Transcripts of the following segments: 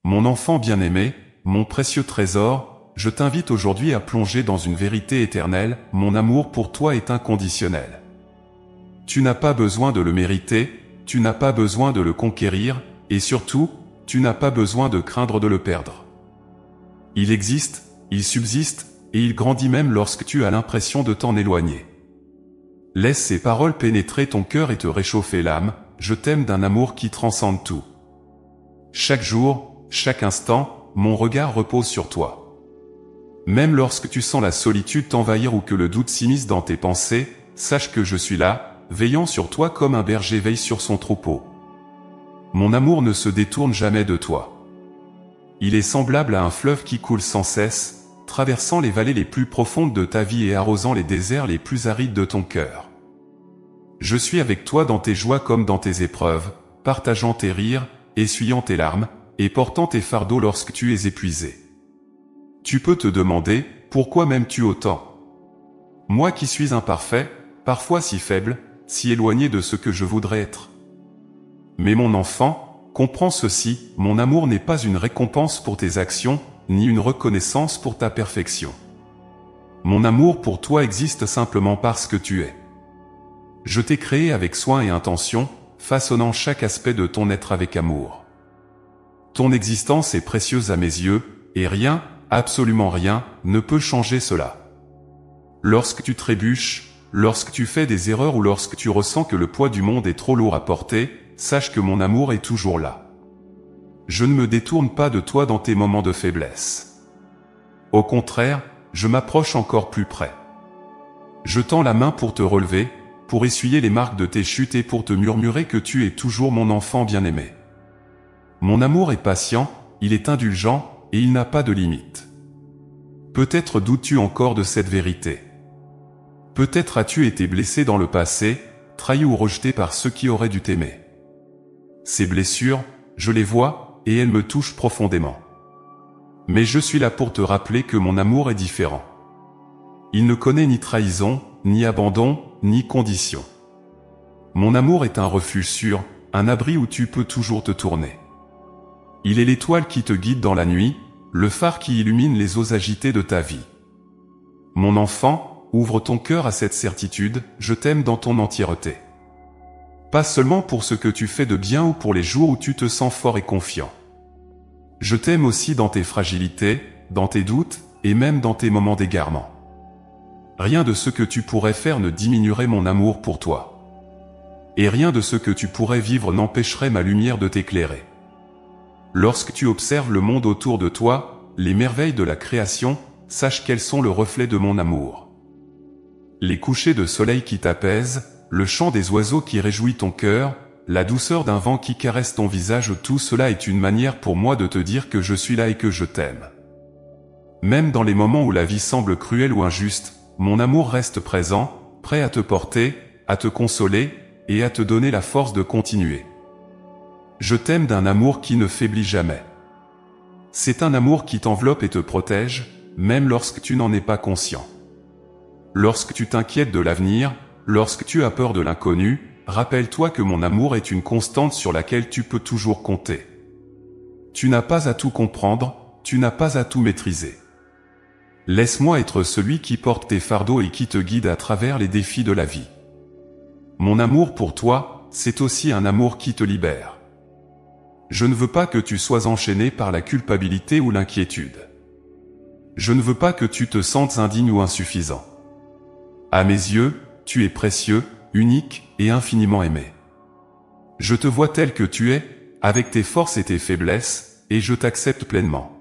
Mon enfant bien-aimé, mon précieux trésor, je t'invite aujourd'hui à plonger dans une vérité éternelle, mon amour pour toi est inconditionnel. Tu n'as pas besoin de le mériter, tu n'as pas besoin de le conquérir, et surtout, tu n'as pas besoin de craindre de le perdre. Il existe, il subsiste, et il grandit même lorsque tu as l'impression de t'en éloigner. Laisse ces paroles pénétrer ton cœur et te réchauffer l'âme, je t'aime d'un amour qui transcende tout. Chaque jour, chaque instant, mon regard repose sur toi. Même lorsque tu sens la solitude t'envahir ou que le doute s'immisce dans tes pensées, sache que je suis là, veillant sur toi comme un berger veille sur son troupeau. Mon amour ne se détourne jamais de toi. Il est semblable à un fleuve qui coule sans cesse, traversant les vallées les plus profondes de ta vie et arrosant les déserts les plus arides de ton cœur. Je suis avec toi dans tes joies comme dans tes épreuves, partageant tes rires, essuyant tes larmes, et portant tes fardeaux lorsque tu es épuisé. Tu peux te demander, pourquoi m'aimes-tu autant? Moi qui suis imparfait, parfois si faible, si éloigné de ce que je voudrais être. Mais mon enfant, comprends ceci, mon amour n'est pas une récompense pour tes actions, ni une reconnaissance pour ta perfection. Mon amour pour toi existe simplement parce que tu es. Je t'ai créé avec soin et intention, façonnant chaque aspect de ton être avec amour. Ton existence est précieuse à mes yeux, et rien, absolument rien, ne peut changer cela. Lorsque tu trébuches, lorsque tu fais des erreurs ou lorsque tu ressens que le poids du monde est trop lourd à porter, sache que mon amour est toujours là. Je ne me détourne pas de toi dans tes moments de faiblesse. Au contraire, je m'approche encore plus près. Je tends la main pour te relever, pour essuyer les marques de tes chutes et pour te murmurer que tu es toujours mon enfant bien-aimé. Mon amour est patient, il est indulgent, et il n'a pas de limite. Peut-être doutes-tu encore de cette vérité. Peut-être as-tu été blessé dans le passé, trahi ou rejeté par ceux qui auraient dû t'aimer. Ces blessures, je les vois, et elles me touchent profondément. Mais je suis là pour te rappeler que mon amour est différent. Il ne connaît ni trahison, ni abandon, ni condition. Mon amour est un refuge sûr, un abri où tu peux toujours te tourner. Il est l'étoile qui te guide dans la nuit, le phare qui illumine les eaux agitées de ta vie. Mon enfant, ouvre ton cœur à cette certitude, je t'aime dans ton entièreté. Pas seulement pour ce que tu fais de bien ou pour les jours où tu te sens fort et confiant. Je t'aime aussi dans tes fragilités, dans tes doutes, et même dans tes moments d'égarement. Rien de ce que tu pourrais faire ne diminuerait mon amour pour toi. Et rien de ce que tu pourrais vivre n'empêcherait ma lumière de t'éclairer. Lorsque tu observes le monde autour de toi, les merveilles de la création, sache qu'elles sont le reflet de mon amour. Les couchers de soleil qui t'apaisent, le chant des oiseaux qui réjouit ton cœur, la douceur d'un vent qui caresse ton visage, tout cela est une manière pour moi de te dire que je suis là et que je t'aime. Même dans les moments où la vie semble cruelle ou injuste, mon amour reste présent, prêt à te porter, à te consoler, et à te donner la force de continuer. Je t'aime d'un amour qui ne faiblit jamais. C'est un amour qui t'enveloppe et te protège, même lorsque tu n'en es pas conscient. Lorsque tu t'inquiètes de l'avenir, lorsque tu as peur de l'inconnu, rappelle-toi que mon amour est une constante sur laquelle tu peux toujours compter. Tu n'as pas à tout comprendre, tu n'as pas à tout maîtriser. Laisse-moi être celui qui porte tes fardeaux et qui te guide à travers les défis de la vie. Mon amour pour toi, c'est aussi un amour qui te libère. Je ne veux pas que tu sois enchaîné par la culpabilité ou l'inquiétude. Je ne veux pas que tu te sentes indigne ou insuffisant. À mes yeux, tu es précieux, unique et infiniment aimé. Je te vois tel que tu es, avec tes forces et tes faiblesses, et je t'accepte pleinement.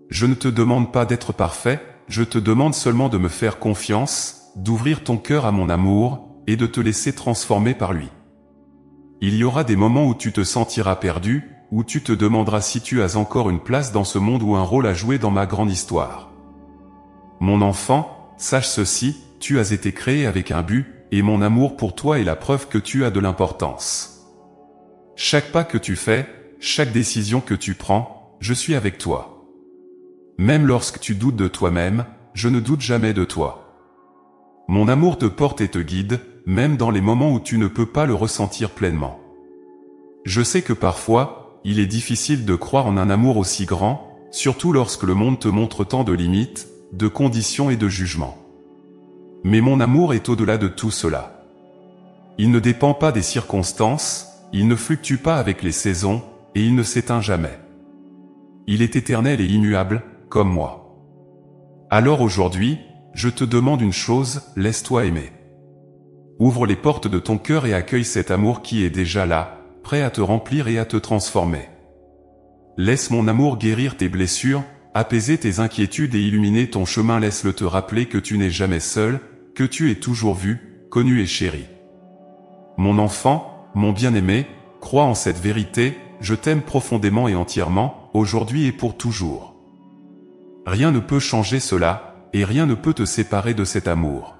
Je ne te demande pas d'être parfait, je te demande seulement de me faire confiance, d'ouvrir ton cœur à mon amour, et de te laisser transformer par lui. Il y aura des moments où tu te sentiras perdu, où tu te demanderas si tu as encore une place dans ce monde ou un rôle à jouer dans ma grande histoire. Mon enfant, sache ceci, tu as été créé avec un but, et mon amour pour toi est la preuve que tu as de l'importance. Chaque pas que tu fais, chaque décision que tu prends, je suis avec toi. Même lorsque tu doutes de toi-même, je ne doute jamais de toi. Mon amour te porte et te guide, même dans les moments où tu ne peux pas le ressentir pleinement. Je sais que parfois, il est difficile de croire en un amour aussi grand, surtout lorsque le monde te montre tant de limites, de conditions et de jugements. Mais mon amour est au-delà de tout cela. Il ne dépend pas des circonstances, il ne fluctue pas avec les saisons, et il ne s'éteint jamais. Il est éternel et immuable, comme moi. Alors aujourd'hui, je te demande une chose, laisse-toi aimer. Ouvre les portes de ton cœur et accueille cet amour qui est déjà là, prêt à te remplir et à te transformer. Laisse mon amour guérir tes blessures, apaiser tes inquiétudes et illuminer ton chemin. Laisse-le te rappeler que tu n'es jamais seul, que tu es toujours vu, connu et chéri. Mon enfant, mon bien-aimé, crois en cette vérité, je t'aime profondément et entièrement, aujourd'hui et pour toujours. Rien ne peut changer cela, et rien ne peut te séparer de cet amour.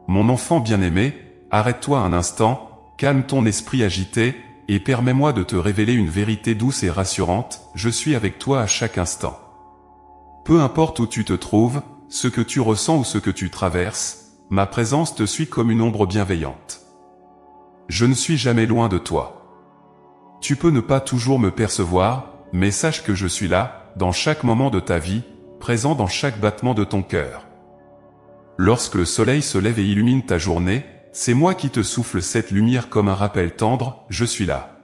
Mon enfant bien-aimé, arrête-toi un instant, calme ton esprit agité, et permets-moi de te révéler une vérité douce et rassurante, je suis avec toi à chaque instant. Peu importe où tu te trouves, ce que tu ressens ou ce que tu traverses, ma présence te suit comme une ombre bienveillante. Je ne suis jamais loin de toi. Tu peux ne pas toujours me percevoir, mais sache que je suis là, dans chaque moment de ta vie, présent dans chaque battement de ton cœur. Lorsque le soleil se lève et illumine ta journée, c'est moi qui te souffle cette lumière comme un rappel tendre, je suis là.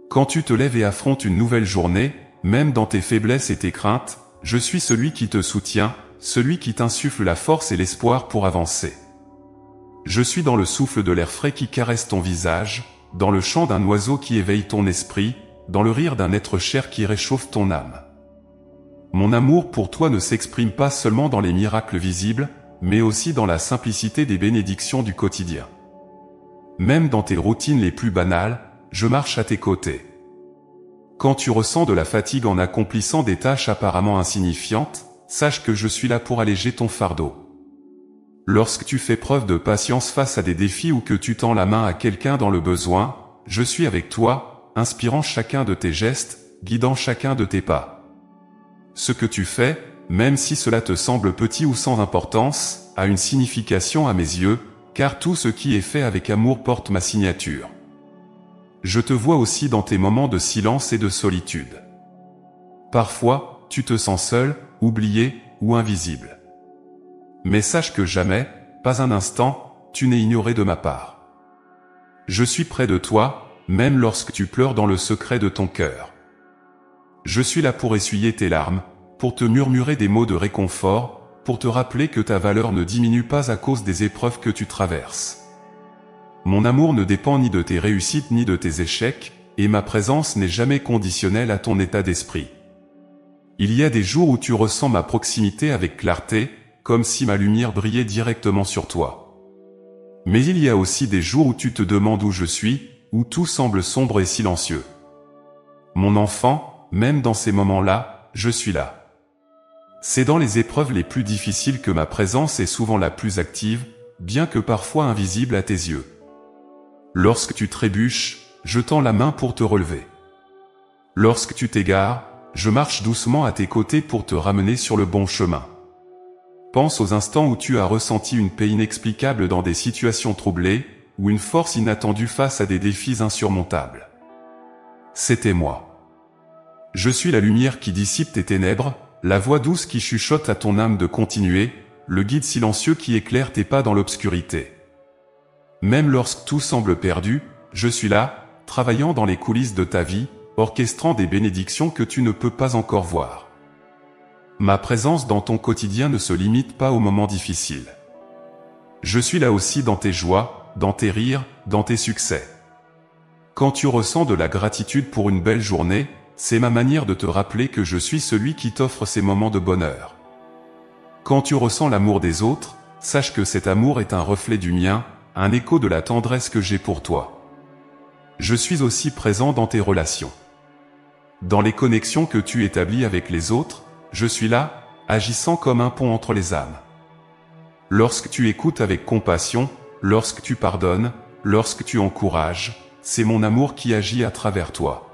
Quand tu te lèves et affrontes une nouvelle journée, même dans tes faiblesses et tes craintes, je suis celui qui te soutient, celui qui t'insuffle la force et l'espoir pour avancer. Je suis dans le souffle de l'air frais qui caresse ton visage, dans le chant d'un oiseau qui éveille ton esprit, dans le rire d'un être cher qui réchauffe ton âme. Mon amour pour toi ne s'exprime pas seulement dans les miracles visibles, mais aussi dans la simplicité des bénédictions du quotidien. Même dans tes routines les plus banales, je marche à tes côtés. Quand tu ressens de la fatigue en accomplissant des tâches apparemment insignifiantes, sache que je suis là pour alléger ton fardeau. Lorsque tu fais preuve de patience face à des défis ou que tu tends la main à quelqu'un dans le besoin, je suis avec toi, inspirant chacun de tes gestes, guidant chacun de tes pas. Ce que tu fais, même si cela te semble petit ou sans importance, a une signification à mes yeux, car tout ce qui est fait avec amour porte ma signature. Je te vois aussi dans tes moments de silence et de solitude. Parfois, tu te sens seul, oublié ou invisible. Mais sache que jamais, pas un instant, tu n'es ignoré de ma part. Je suis près de toi, même lorsque tu pleures dans le secret de ton cœur. Je suis là pour essuyer tes larmes, pour te murmurer des mots de réconfort, pour te rappeler que ta valeur ne diminue pas à cause des épreuves que tu traverses. Mon amour ne dépend ni de tes réussites ni de tes échecs, et ma présence n'est jamais conditionnelle à ton état d'esprit. Il y a des jours où tu ressens ma proximité avec clarté, comme si ma lumière brillait directement sur toi. Mais il y a aussi des jours où tu te demandes où je suis, où tout semble sombre et silencieux. Mon enfant, même dans ces moments-là, je suis là. C'est dans les épreuves les plus difficiles que ma présence est souvent la plus active, bien que parfois invisible à tes yeux. Lorsque tu trébuches, je tends la main pour te relever. Lorsque tu t'égares, je marche doucement à tes côtés pour te ramener sur le bon chemin. Pense aux instants où tu as ressenti une paix inexplicable dans des situations troublées, ou une force inattendue face à des défis insurmontables. C'était moi. Je suis la lumière qui dissipe tes ténèbres, la voix douce qui chuchote à ton âme de continuer, le guide silencieux qui éclaire tes pas dans l'obscurité. Même lorsque tout semble perdu, je suis là, travaillant dans les coulisses de ta vie, orchestrant des bénédictions que tu ne peux pas encore voir. Ma présence dans ton quotidien ne se limite pas aux moments difficiles. Je suis là aussi dans tes joies, dans tes rires, dans tes succès. Quand tu ressens de la gratitude pour une belle journée, c'est ma manière de te rappeler que je suis celui qui t'offre ces moments de bonheur. Quand tu ressens l'amour des autres, sache que cet amour est un reflet du mien, un écho de la tendresse que j'ai pour toi. Je suis aussi présent dans tes relations. Dans les connexions que tu établis avec les autres, je suis là, agissant comme un pont entre les âmes. Lorsque tu écoutes avec compassion, lorsque tu pardonnes, lorsque tu encourages, c'est mon amour qui agit à travers toi.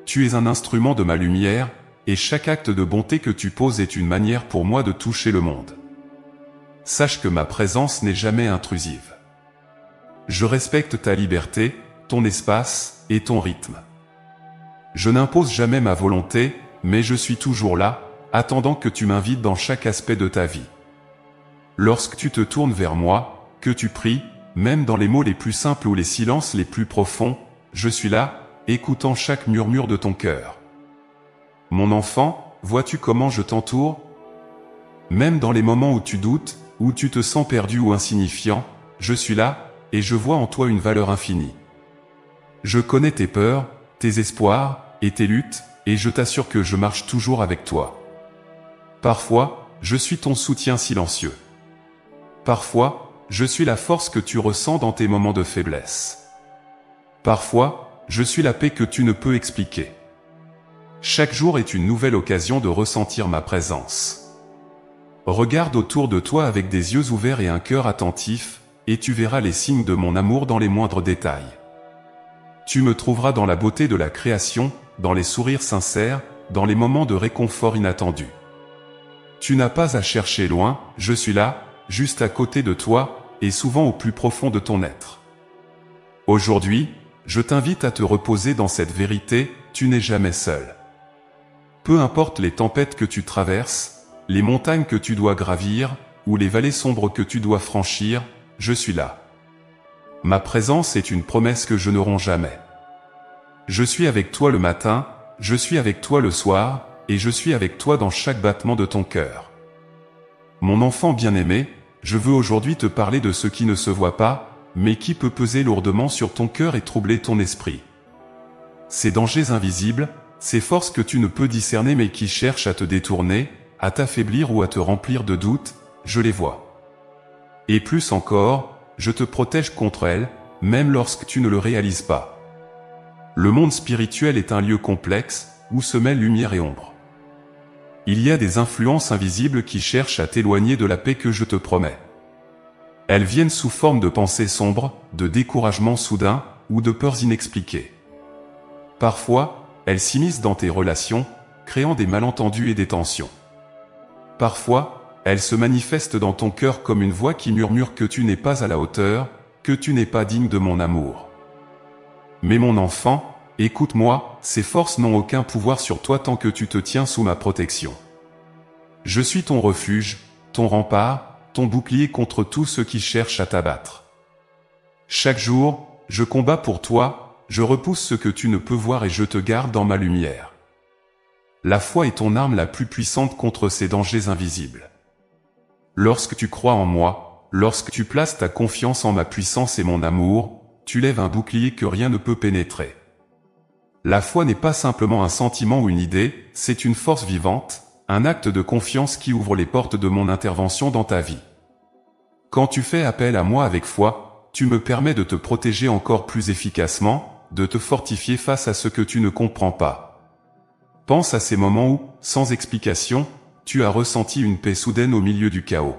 Tu es un instrument de ma lumière, et chaque acte de bonté que tu poses est une manière pour moi de toucher le monde. Sache que ma présence n'est jamais intrusive. Je respecte ta liberté, ton espace et ton rythme. Je n'impose jamais ma volonté, mais je suis toujours là, attendant que tu m'invites dans chaque aspect de ta vie. Lorsque tu te tournes vers moi, que tu pries, même dans les mots les plus simples ou les silences les plus profonds, je suis là, écoutant chaque murmure de ton cœur. Mon enfant, vois-tu comment je t'entoure? Même dans les moments où tu doutes, où tu te sens perdu ou insignifiant, je suis là, et je vois en toi une valeur infinie. Je connais tes peurs, tes espoirs, et tes luttes, et je t'assure que je marche toujours avec toi. Parfois, je suis ton soutien silencieux. Parfois, je suis la force que tu ressens dans tes moments de faiblesse. Parfois, je suis la paix que tu ne peux expliquer. Chaque jour est une nouvelle occasion de ressentir ma présence. Regarde autour de toi avec des yeux ouverts et un cœur attentif, et tu verras les signes de mon amour dans les moindres détails. Tu me trouveras dans la beauté de la création, dans les sourires sincères, dans les moments de réconfort inattendus. Tu n'as pas à chercher loin, je suis là, juste à côté de toi, et souvent au plus profond de ton être. Aujourd'hui, je t'invite à te reposer dans cette vérité, tu n'es jamais seul. Peu importe les tempêtes que tu traverses, les montagnes que tu dois gravir, ou les vallées sombres que tu dois franchir, je suis là. Ma présence est une promesse que je ne romps jamais. Je suis avec toi le matin, je suis avec toi le soir, et je suis avec toi dans chaque battement de ton cœur. Mon enfant bien-aimé, je veux aujourd'hui te parler de ce qui ne se voit pas, mais qui peut peser lourdement sur ton cœur et troubler ton esprit. Ces dangers invisibles, ces forces que tu ne peux discerner mais qui cherchent à te détourner, à t'affaiblir ou à te remplir de doutes, je les vois. Et plus encore, je te protège contre elles, même lorsque tu ne le réalises pas. Le monde spirituel est un lieu complexe, où se mêlent lumière et ombre. Il y a des influences invisibles qui cherchent à t'éloigner de la paix que je te promets. Elles viennent sous forme de pensées sombres, de découragement soudain, ou de peurs inexpliquées. Parfois, elles s'immiscent dans tes relations, créant des malentendus et des tensions. Parfois, elles se manifestent dans ton cœur comme une voix qui murmure que tu n'es pas à la hauteur, que tu n'es pas digne de mon amour. Mais mon enfant, écoute-moi, ces forces n'ont aucun pouvoir sur toi tant que tu te tiens sous ma protection. Je suis ton refuge, ton rempart, ton bouclier contre tous ceux qui cherchent à t'abattre. Chaque jour, je combats pour toi, je repousse ce que tu ne peux voir et je te garde dans ma lumière. La foi est ton arme la plus puissante contre ces dangers invisibles. Lorsque tu crois en moi, lorsque tu places ta confiance en ma puissance et mon amour, tu lèves un bouclier que rien ne peut pénétrer. La foi n'est pas simplement un sentiment ou une idée, c'est une force vivante, un acte de confiance qui ouvre les portes de mon intervention dans ta vie. Quand tu fais appel à moi avec foi, tu me permets de te protéger encore plus efficacement, de te fortifier face à ce que tu ne comprends pas. Pense à ces moments où, sans explication, tu as ressenti une paix soudaine au milieu du chaos.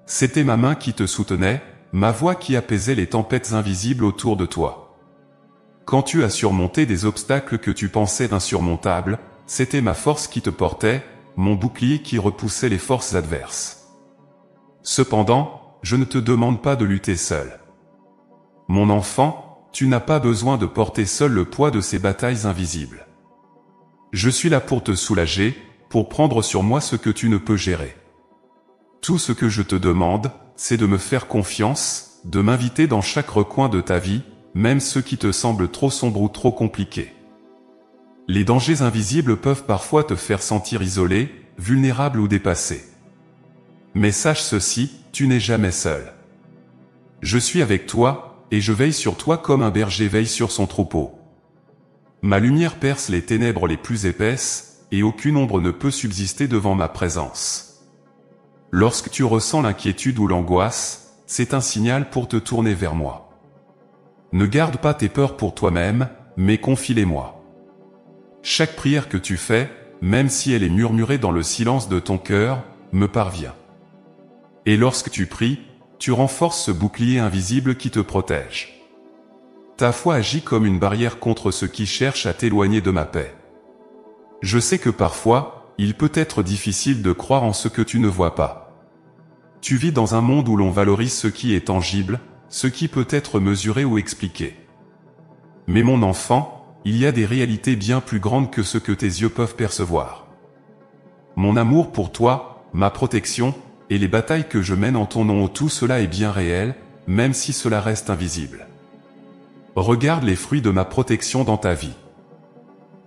C'était ma main qui te soutenait, ma voix qui apaisait les tempêtes invisibles autour de toi. Quand tu as surmonté des obstacles que tu pensais insurmontables, c'était ma force qui te portait, mon bouclier qui repoussait les forces adverses. Cependant, je ne te demande pas de lutter seul. Mon enfant, tu n'as pas besoin de porter seul le poids de ces batailles invisibles. Je suis là pour te soulager, pour prendre sur moi ce que tu ne peux gérer. Tout ce que je te demande, c'est de me faire confiance, de m'inviter dans chaque recoin de ta vie, même ceux qui te semblent trop sombres ou trop compliqués. Les dangers invisibles peuvent parfois te faire sentir isolé, vulnérable ou dépassé. Mais sache ceci, tu n'es jamais seul. Je suis avec toi, et je veille sur toi comme un berger veille sur son troupeau. Ma lumière perce les ténèbres les plus épaisses, et aucune ombre ne peut subsister devant ma présence. Lorsque tu ressens l'inquiétude ou l'angoisse, c'est un signal pour te tourner vers moi. Ne garde pas tes peurs pour toi-même, mais confie-les-moi. Chaque prière que tu fais, même si elle est murmurée dans le silence de ton cœur, me parvient. Et lorsque tu pries, tu renforces ce bouclier invisible qui te protège. Ta foi agit comme une barrière contre ceux qui cherchent à t'éloigner de ma paix. Je sais que parfois, il peut être difficile de croire en ce que tu ne vois pas. Tu vis dans un monde où l'on valorise ce qui est tangible, ce qui peut être mesuré ou expliqué. Mais mon enfant, il y a des réalités bien plus grandes que ce que tes yeux peuvent percevoir. Mon amour pour toi, ma protection, et les batailles que je mène en ton nom, tout cela est bien réel, même si cela reste invisible. Regarde les fruits de ma protection dans ta vie.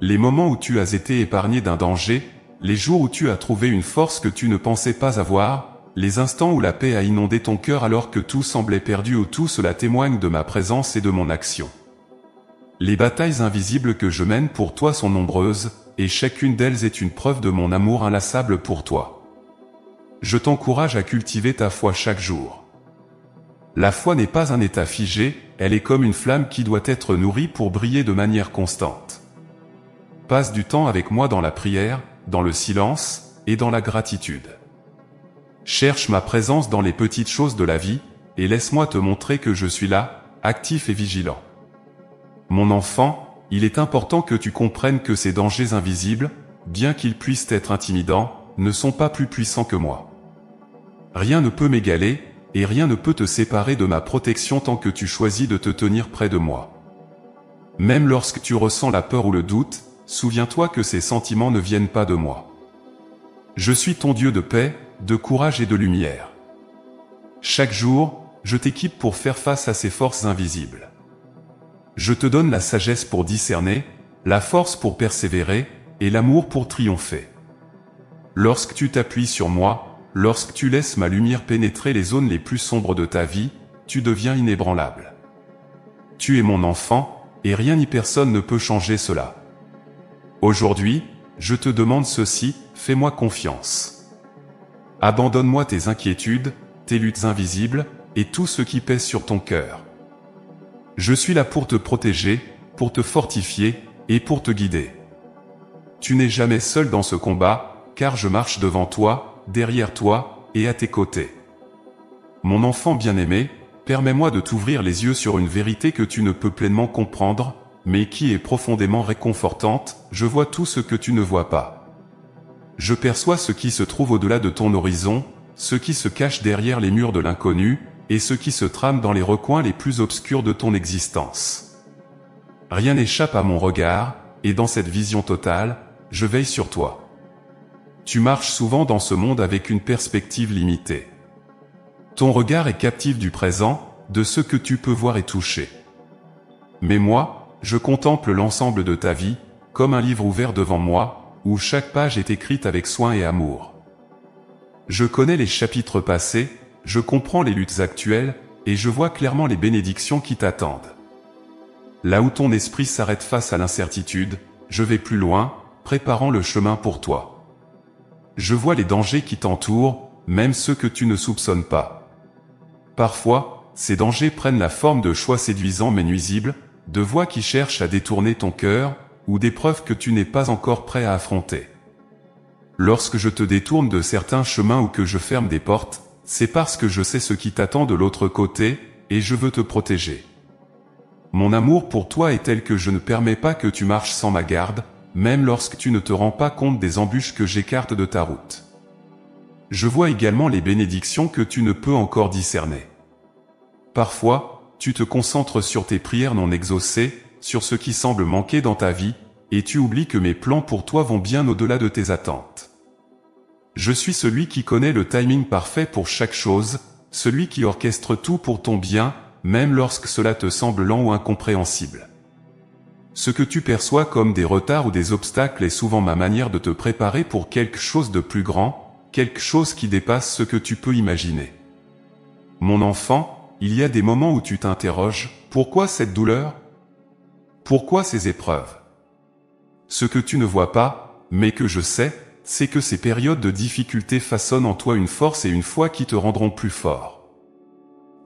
Les moments où tu as été épargné d'un danger, les jours où tu as trouvé une force que tu ne pensais pas avoir, les instants où la paix a inondé ton cœur alors que tout semblait perdu, tout cela témoigne de ma présence et de mon action. Les batailles invisibles que je mène pour toi sont nombreuses, et chacune d'elles est une preuve de mon amour inlassable pour toi. Je t'encourage à cultiver ta foi chaque jour. La foi n'est pas un état figé, elle est comme une flamme qui doit être nourrie pour briller de manière constante. Passe du temps avec moi dans la prière, dans le silence, et dans la gratitude. Cherche ma présence dans les petites choses de la vie, et laisse-moi te montrer que je suis là, actif et vigilant. Mon enfant, il est important que tu comprennes que ces dangers invisibles, bien qu'ils puissent être intimidants, ne sont pas plus puissants que moi. Rien ne peut m'égaler, et rien ne peut te séparer de ma protection tant que tu choisis de te tenir près de moi. Même lorsque tu ressens la peur ou le doute, souviens-toi que ces sentiments ne viennent pas de moi. Je suis ton Dieu de paix, de courage et de lumière. Chaque jour, je t'équipe pour faire face à ces forces invisibles. Je te donne la sagesse pour discerner, la force pour persévérer, et l'amour pour triompher. Lorsque tu t'appuies sur moi, lorsque tu laisses ma lumière pénétrer les zones les plus sombres de ta vie, tu deviens inébranlable. Tu es mon enfant, et rien ni personne ne peut changer cela. Aujourd'hui, je te demande ceci, fais-moi confiance. Abandonne-moi tes inquiétudes, tes luttes invisibles, et tout ce qui pèse sur ton cœur. Je suis là pour te protéger, pour te fortifier, et pour te guider. Tu n'es jamais seul dans ce combat, car je marche devant toi, derrière toi, et à tes côtés. Mon enfant bien-aimé, permets-moi de t'ouvrir les yeux sur une vérité que tu ne peux pleinement comprendre, mais qui est profondément réconfortante. Je vois tout ce que tu ne vois pas. Je perçois ce qui se trouve au-delà de ton horizon, ce qui se cache derrière les murs de l'inconnu, et ce qui se trame dans les recoins les plus obscurs de ton existence. Rien n'échappe à mon regard, et dans cette vision totale, je veille sur toi. Tu marches souvent dans ce monde avec une perspective limitée. Ton regard est captif du présent, de ce que tu peux voir et toucher. Mais moi, je contemple l'ensemble de ta vie, comme un livre ouvert devant moi, où chaque page est écrite avec soin et amour. Je connais les chapitres passés, je comprends les luttes actuelles, et je vois clairement les bénédictions qui t'attendent. Là où ton esprit s'arrête face à l'incertitude, je vais plus loin, préparant le chemin pour toi. Je vois les dangers qui t'entourent, même ceux que tu ne soupçonnes pas. Parfois, ces dangers prennent la forme de choix séduisants mais nuisibles, de voies qui cherchent à détourner ton cœur, ou d'épreuves que tu n'es pas encore prêt à affronter. Lorsque je te détourne de certains chemins ou que je ferme des portes, c'est parce que je sais ce qui t'attend de l'autre côté, et je veux te protéger. Mon amour pour toi est tel que je ne permets pas que tu marches sans ma garde, même lorsque tu ne te rends pas compte des embûches que j'écarte de ta route. Je vois également les bénédictions que tu ne peux encore discerner. Parfois, tu te concentres sur tes prières non exaucées, sur ce qui semble manquer dans ta vie, et tu oublies que mes plans pour toi vont bien au-delà de tes attentes. Je suis celui qui connaît le timing parfait pour chaque chose, celui qui orchestre tout pour ton bien, même lorsque cela te semble lent ou incompréhensible. Ce que tu perçois comme des retards ou des obstacles est souvent ma manière de te préparer pour quelque chose de plus grand, quelque chose qui dépasse ce que tu peux imaginer. Mon enfant, il y a des moments où tu t'interroges, pourquoi cette douleur ? Pourquoi ces épreuves ? Ce que tu ne vois pas, mais que je sais, c'est que ces périodes de difficulté façonnent en toi une force et une foi qui te rendront plus fort.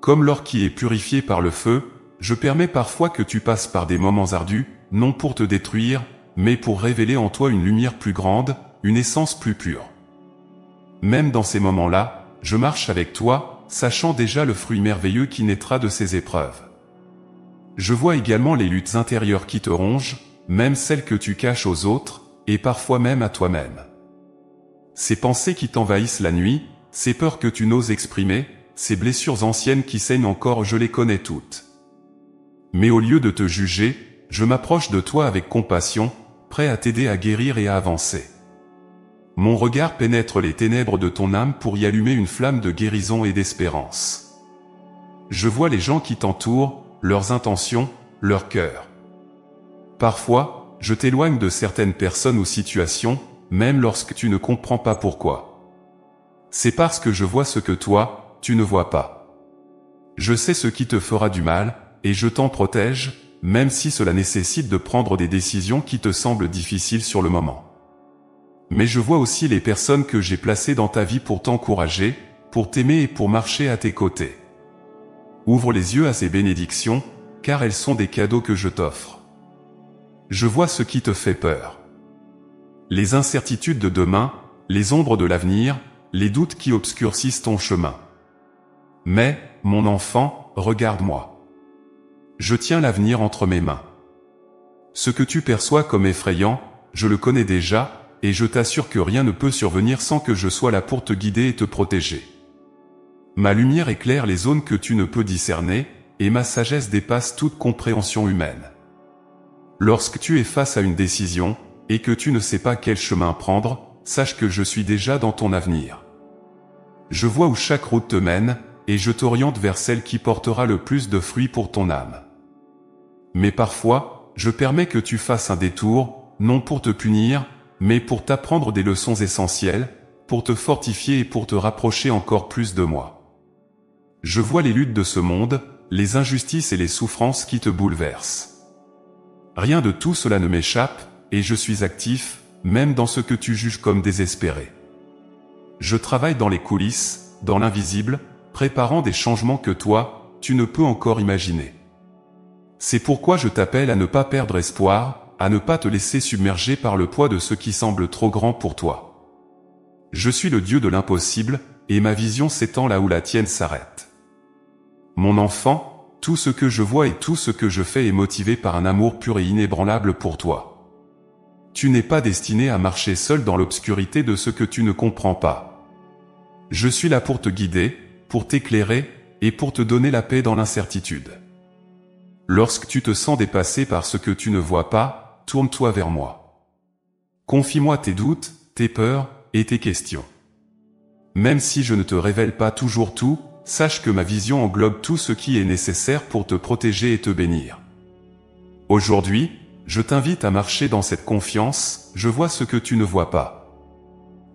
Comme l'or qui est purifié par le feu, je permets parfois que tu passes par des moments ardus, non pour te détruire, mais pour révéler en toi une lumière plus grande, une essence plus pure. Même dans ces moments-là, je marche avec toi, sachant déjà le fruit merveilleux qui naîtra de ces épreuves. Je vois également les luttes intérieures qui te rongent, même celles que tu caches aux autres, et parfois même à toi-même. Ces pensées qui t'envahissent la nuit, ces peurs que tu n'oses exprimer, ces blessures anciennes qui saignent encore, je les connais toutes. Mais au lieu de te juger, je m'approche de toi avec compassion, prêt à t'aider à guérir et à avancer. Mon regard pénètre les ténèbres de ton âme pour y allumer une flamme de guérison et d'espérance. Je vois les gens qui t'entourent, leurs intentions, leur cœur. Parfois, je t'éloigne de certaines personnes ou situations, même lorsque tu ne comprends pas pourquoi. C'est parce que je vois ce que toi, tu ne vois pas. Je sais ce qui te fera du mal, et je t'en protège, même si cela nécessite de prendre des décisions qui te semblent difficiles sur le moment. Mais je vois aussi les personnes que j'ai placées dans ta vie pour t'encourager, pour t'aimer et pour marcher à tes côtés. Ouvre les yeux à ces bénédictions, car elles sont des cadeaux que je t'offre. Je vois ce qui te fait peur. Les incertitudes de demain, les ombres de l'avenir, les doutes qui obscurcissent ton chemin. Mais, mon enfant, regarde-moi. Je tiens l'avenir entre mes mains. Ce que tu perçois comme effrayant, je le connais déjà, et je t'assure que rien ne peut survenir sans que je sois là pour te guider et te protéger. Ma lumière éclaire les zones que tu ne peux discerner, et ma sagesse dépasse toute compréhension humaine. Lorsque tu es face à une décision, et que tu ne sais pas quel chemin prendre, sache que je suis déjà dans ton avenir. Je vois où chaque route te mène, et je t'oriente vers celle qui portera le plus de fruits pour ton âme. Mais parfois, je permets que tu fasses un détour, non pour te punir, mais pour t'apprendre des leçons essentielles, pour te fortifier et pour te rapprocher encore plus de moi. Je vois les luttes de ce monde, les injustices et les souffrances qui te bouleversent. Rien de tout cela ne m'échappe, et je suis actif, même dans ce que tu juges comme désespéré. Je travaille dans les coulisses, dans l'invisible, préparant des changements que toi, tu ne peux encore imaginer. C'est pourquoi je t'appelle à ne pas perdre espoir, à ne pas te laisser submerger par le poids de ce qui semble trop grand pour toi. Je suis le Dieu de l'impossible, et ma vision s'étend là où la tienne s'arrête. Mon enfant, tout ce que je vois et tout ce que je fais est motivé par un amour pur et inébranlable pour toi. Tu n'es pas destiné à marcher seul dans l'obscurité de ce que tu ne comprends pas. Je suis là pour te guider, pour t'éclairer, et pour te donner la paix dans l'incertitude. Lorsque tu te sens dépassé par ce que tu ne vois pas, tourne-toi vers moi. Confie-moi tes doutes, tes peurs, et tes questions. Même si je ne te révèle pas toujours tout, sache que ma vision englobe tout ce qui est nécessaire pour te protéger et te bénir. Aujourd'hui, je t'invite à marcher dans cette confiance, je vois ce que tu ne vois pas.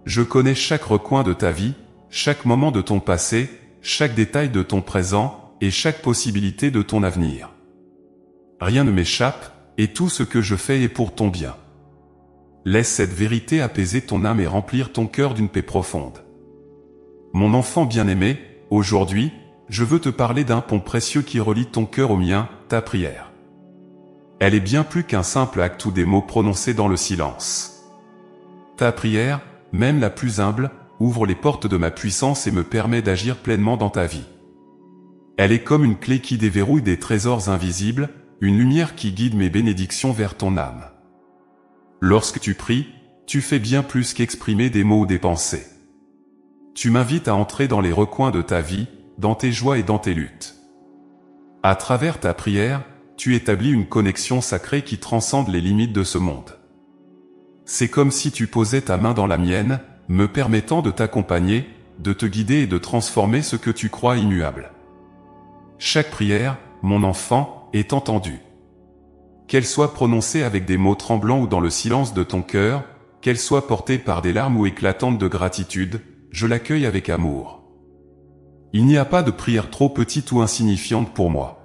Je connais chaque recoin de ta vie, chaque moment de ton passé, chaque détail de ton présent, et chaque possibilité de ton avenir. Rien ne m'échappe, et tout ce que je fais est pour ton bien. Laisse cette vérité apaiser ton âme et remplir ton cœur d'une paix profonde. Mon enfant bien-aimé, aujourd'hui, je veux te parler d'un pont précieux qui relie ton cœur au mien, ta prière. Elle est bien plus qu'un simple acte ou des mots prononcés dans le silence. Ta prière, même la plus humble, ouvre les portes de ma puissance et me permet d'agir pleinement dans ta vie. Elle est comme une clé qui déverrouille des trésors invisibles, une lumière qui guide mes bénédictions vers ton âme. Lorsque tu pries, tu fais bien plus qu'exprimer des mots ou des pensées. Tu m'invites à entrer dans les recoins de ta vie, dans tes joies et dans tes luttes. À travers ta prière, tu établis une connexion sacrée qui transcende les limites de ce monde. C'est comme si tu posais ta main dans la mienne, me permettant de t'accompagner, de te guider et de transformer ce que tu crois immuable. Chaque prière, mon enfant, est entendue. Qu'elle soit prononcée avec des mots tremblants ou dans le silence de ton cœur, qu'elle soit portée par des larmes ou éclatantes de gratitude, je l'accueille avec amour. Il n'y a pas de prière trop petite ou insignifiante pour moi.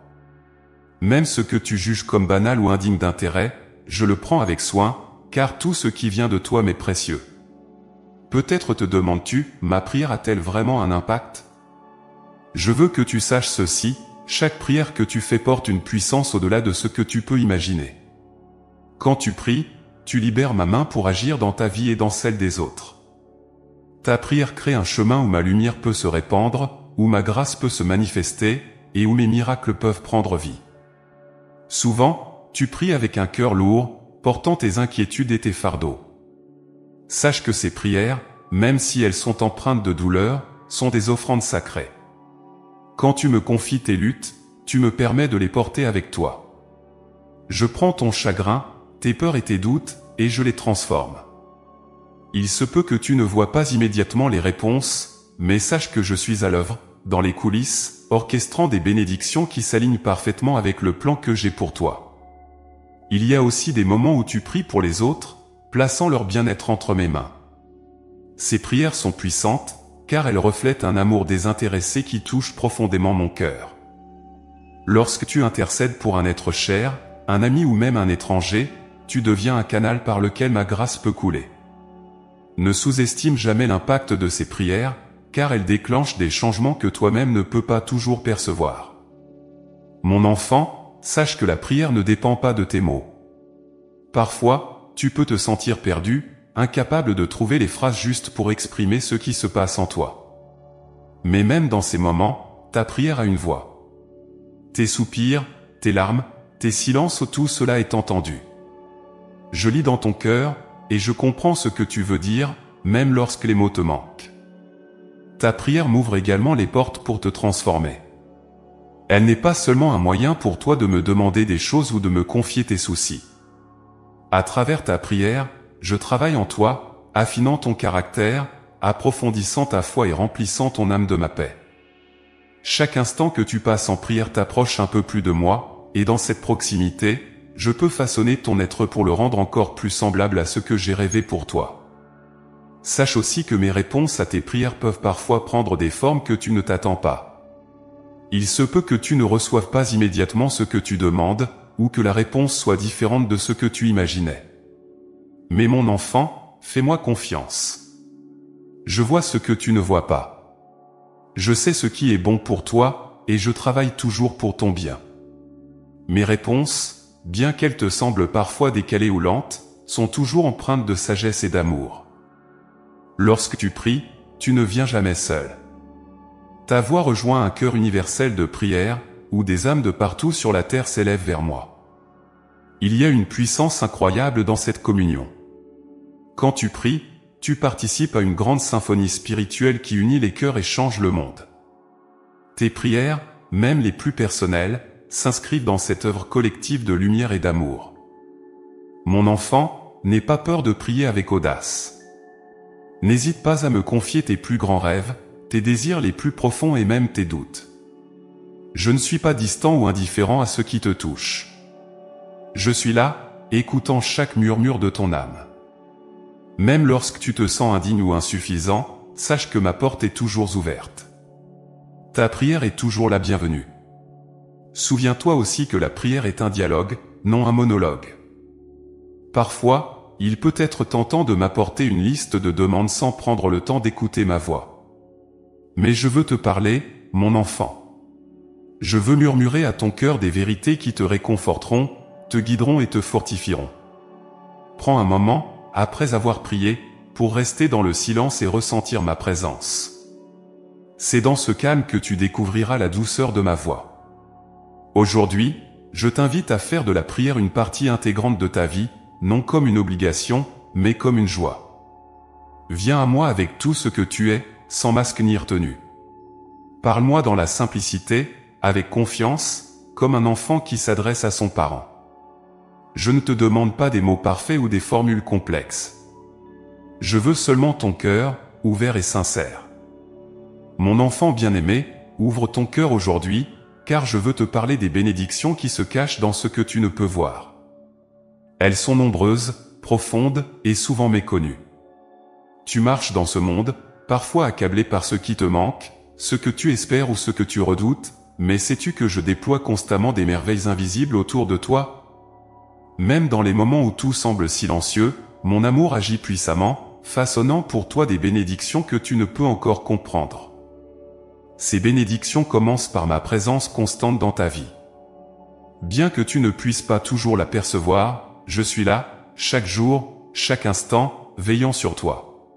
Même ce que tu juges comme banal ou indigne d'intérêt, je le prends avec soin, car tout ce qui vient de toi m'est précieux. Peut-être te demandes-tu, ma prière a-t-elle vraiment un impact? Je veux que tu saches ceci, chaque prière que tu fais porte une puissance au-delà de ce que tu peux imaginer. Quand tu pries, tu libères ma main pour agir dans ta vie et dans celle des autres. Ta prière crée un chemin où ma lumière peut se répandre, où ma grâce peut se manifester, et où mes miracles peuvent prendre vie. Souvent, tu pries avec un cœur lourd, portant tes inquiétudes et tes fardeaux. Sache que ces prières, même si elles sont empreintes de douleur, sont des offrandes sacrées. Quand tu me confies tes luttes, tu me permets de les porter avec toi. Je prends ton chagrin, tes peurs et tes doutes, et je les transforme. Il se peut que tu ne vois pas immédiatement les réponses, mais sache que je suis à l'œuvre, dans les coulisses, orchestrant des bénédictions qui s'alignent parfaitement avec le plan que j'ai pour toi. Il y a aussi des moments où tu pries pour les autres, plaçant leur bien-être entre mes mains. Ces prières sont puissantes, car elles reflètent un amour désintéressé qui touche profondément mon cœur. Lorsque tu intercèdes pour un être cher, un ami ou même un étranger, tu deviens un canal par lequel ma grâce peut couler. Ne sous-estime jamais l'impact de ces prières, car elles déclenchent des changements que toi-même ne peux pas toujours percevoir. Mon enfant, sache que la prière ne dépend pas de tes mots. Parfois, tu peux te sentir perdu, incapable de trouver les phrases justes pour exprimer ce qui se passe en toi. Mais même dans ces moments, ta prière a une voix. Tes soupirs, tes larmes, tes silences, tout cela est entendu. Je lis dans ton cœur, et je comprends ce que tu veux dire, même lorsque les mots te manquent. Ta prière m'ouvre également les portes pour te transformer. Elle n'est pas seulement un moyen pour toi de me demander des choses ou de me confier tes soucis. À travers ta prière, je travaille en toi, affinant ton caractère, approfondissant ta foi et remplissant ton âme de ma paix. Chaque instant que tu passes en prière t'approche un peu plus de moi, et dans cette proximité, je peux façonner ton être pour le rendre encore plus semblable à ce que j'ai rêvé pour toi. Sache aussi que mes réponses à tes prières peuvent parfois prendre des formes que tu ne t'attends pas. Il se peut que tu ne reçoives pas immédiatement ce que tu demandes, ou que la réponse soit différente de ce que tu imaginais. Mais mon enfant, fais-moi confiance. Je vois ce que tu ne vois pas. Je sais ce qui est bon pour toi, et je travaille toujours pour ton bien. Mes réponses, bien qu'elles te semblent parfois décalées ou lentes, sont toujours empreintes de sagesse et d'amour. Lorsque tu pries, tu ne viens jamais seul. Ta voix rejoint un cœur universel de prière, où des âmes de partout sur la terre s'élèvent vers moi. Il y a une puissance incroyable dans cette communion. Quand tu pries, tu participes à une grande symphonie spirituelle qui unit les cœurs et change le monde. Tes prières, même les plus personnelles, s'inscrivent dans cette œuvre collective de lumière et d'amour. Mon enfant, n'aie pas peur de prier avec audace. N'hésite pas à me confier tes plus grands rêves, tes désirs les plus profonds et même tes doutes. Je ne suis pas distant ou indifférent à ce qui te touche. Je suis là, écoutant chaque murmure de ton âme. Même lorsque tu te sens indigne ou insuffisant, sache que ma porte est toujours ouverte. Ta prière est toujours la bienvenue. Souviens-toi aussi que la prière est un dialogue, non un monologue. Parfois, il peut être tentant de m'apporter une liste de demandes sans prendre le temps d'écouter ma voix. Mais je veux te parler, mon enfant. Je veux murmurer à ton cœur des vérités qui te réconforteront, te guideront et te fortifieront. Prends un moment, après avoir prié, pour rester dans le silence et ressentir ma présence. C'est dans ce calme que tu découvriras la douceur de ma voix. Aujourd'hui, je t'invite à faire de la prière une partie intégrante de ta vie, non comme une obligation, mais comme une joie. Viens à moi avec tout ce que tu es, sans masque ni retenue. Parle-moi dans la simplicité, avec confiance, comme un enfant qui s'adresse à son parent. Je ne te demande pas des mots parfaits ou des formules complexes. Je veux seulement ton cœur, ouvert et sincère. Mon enfant bien-aimé, ouvre ton cœur aujourd'hui, car je veux te parler des bénédictions qui se cachent dans ce que tu ne peux voir. Elles sont nombreuses, profondes et souvent méconnues. Tu marches dans ce monde, parfois accablé par ce qui te manque, ce que tu espères ou ce que tu redoutes, mais sais-tu que je déploie constamment des merveilles invisibles autour de toi ? Même dans les moments où tout semble silencieux, mon amour agit puissamment, façonnant pour toi des bénédictions que tu ne peux encore comprendre. Ces bénédictions commencent par ma présence constante dans ta vie. Bien que tu ne puisses pas toujours l'apercevoir, je suis là, chaque jour, chaque instant, veillant sur toi.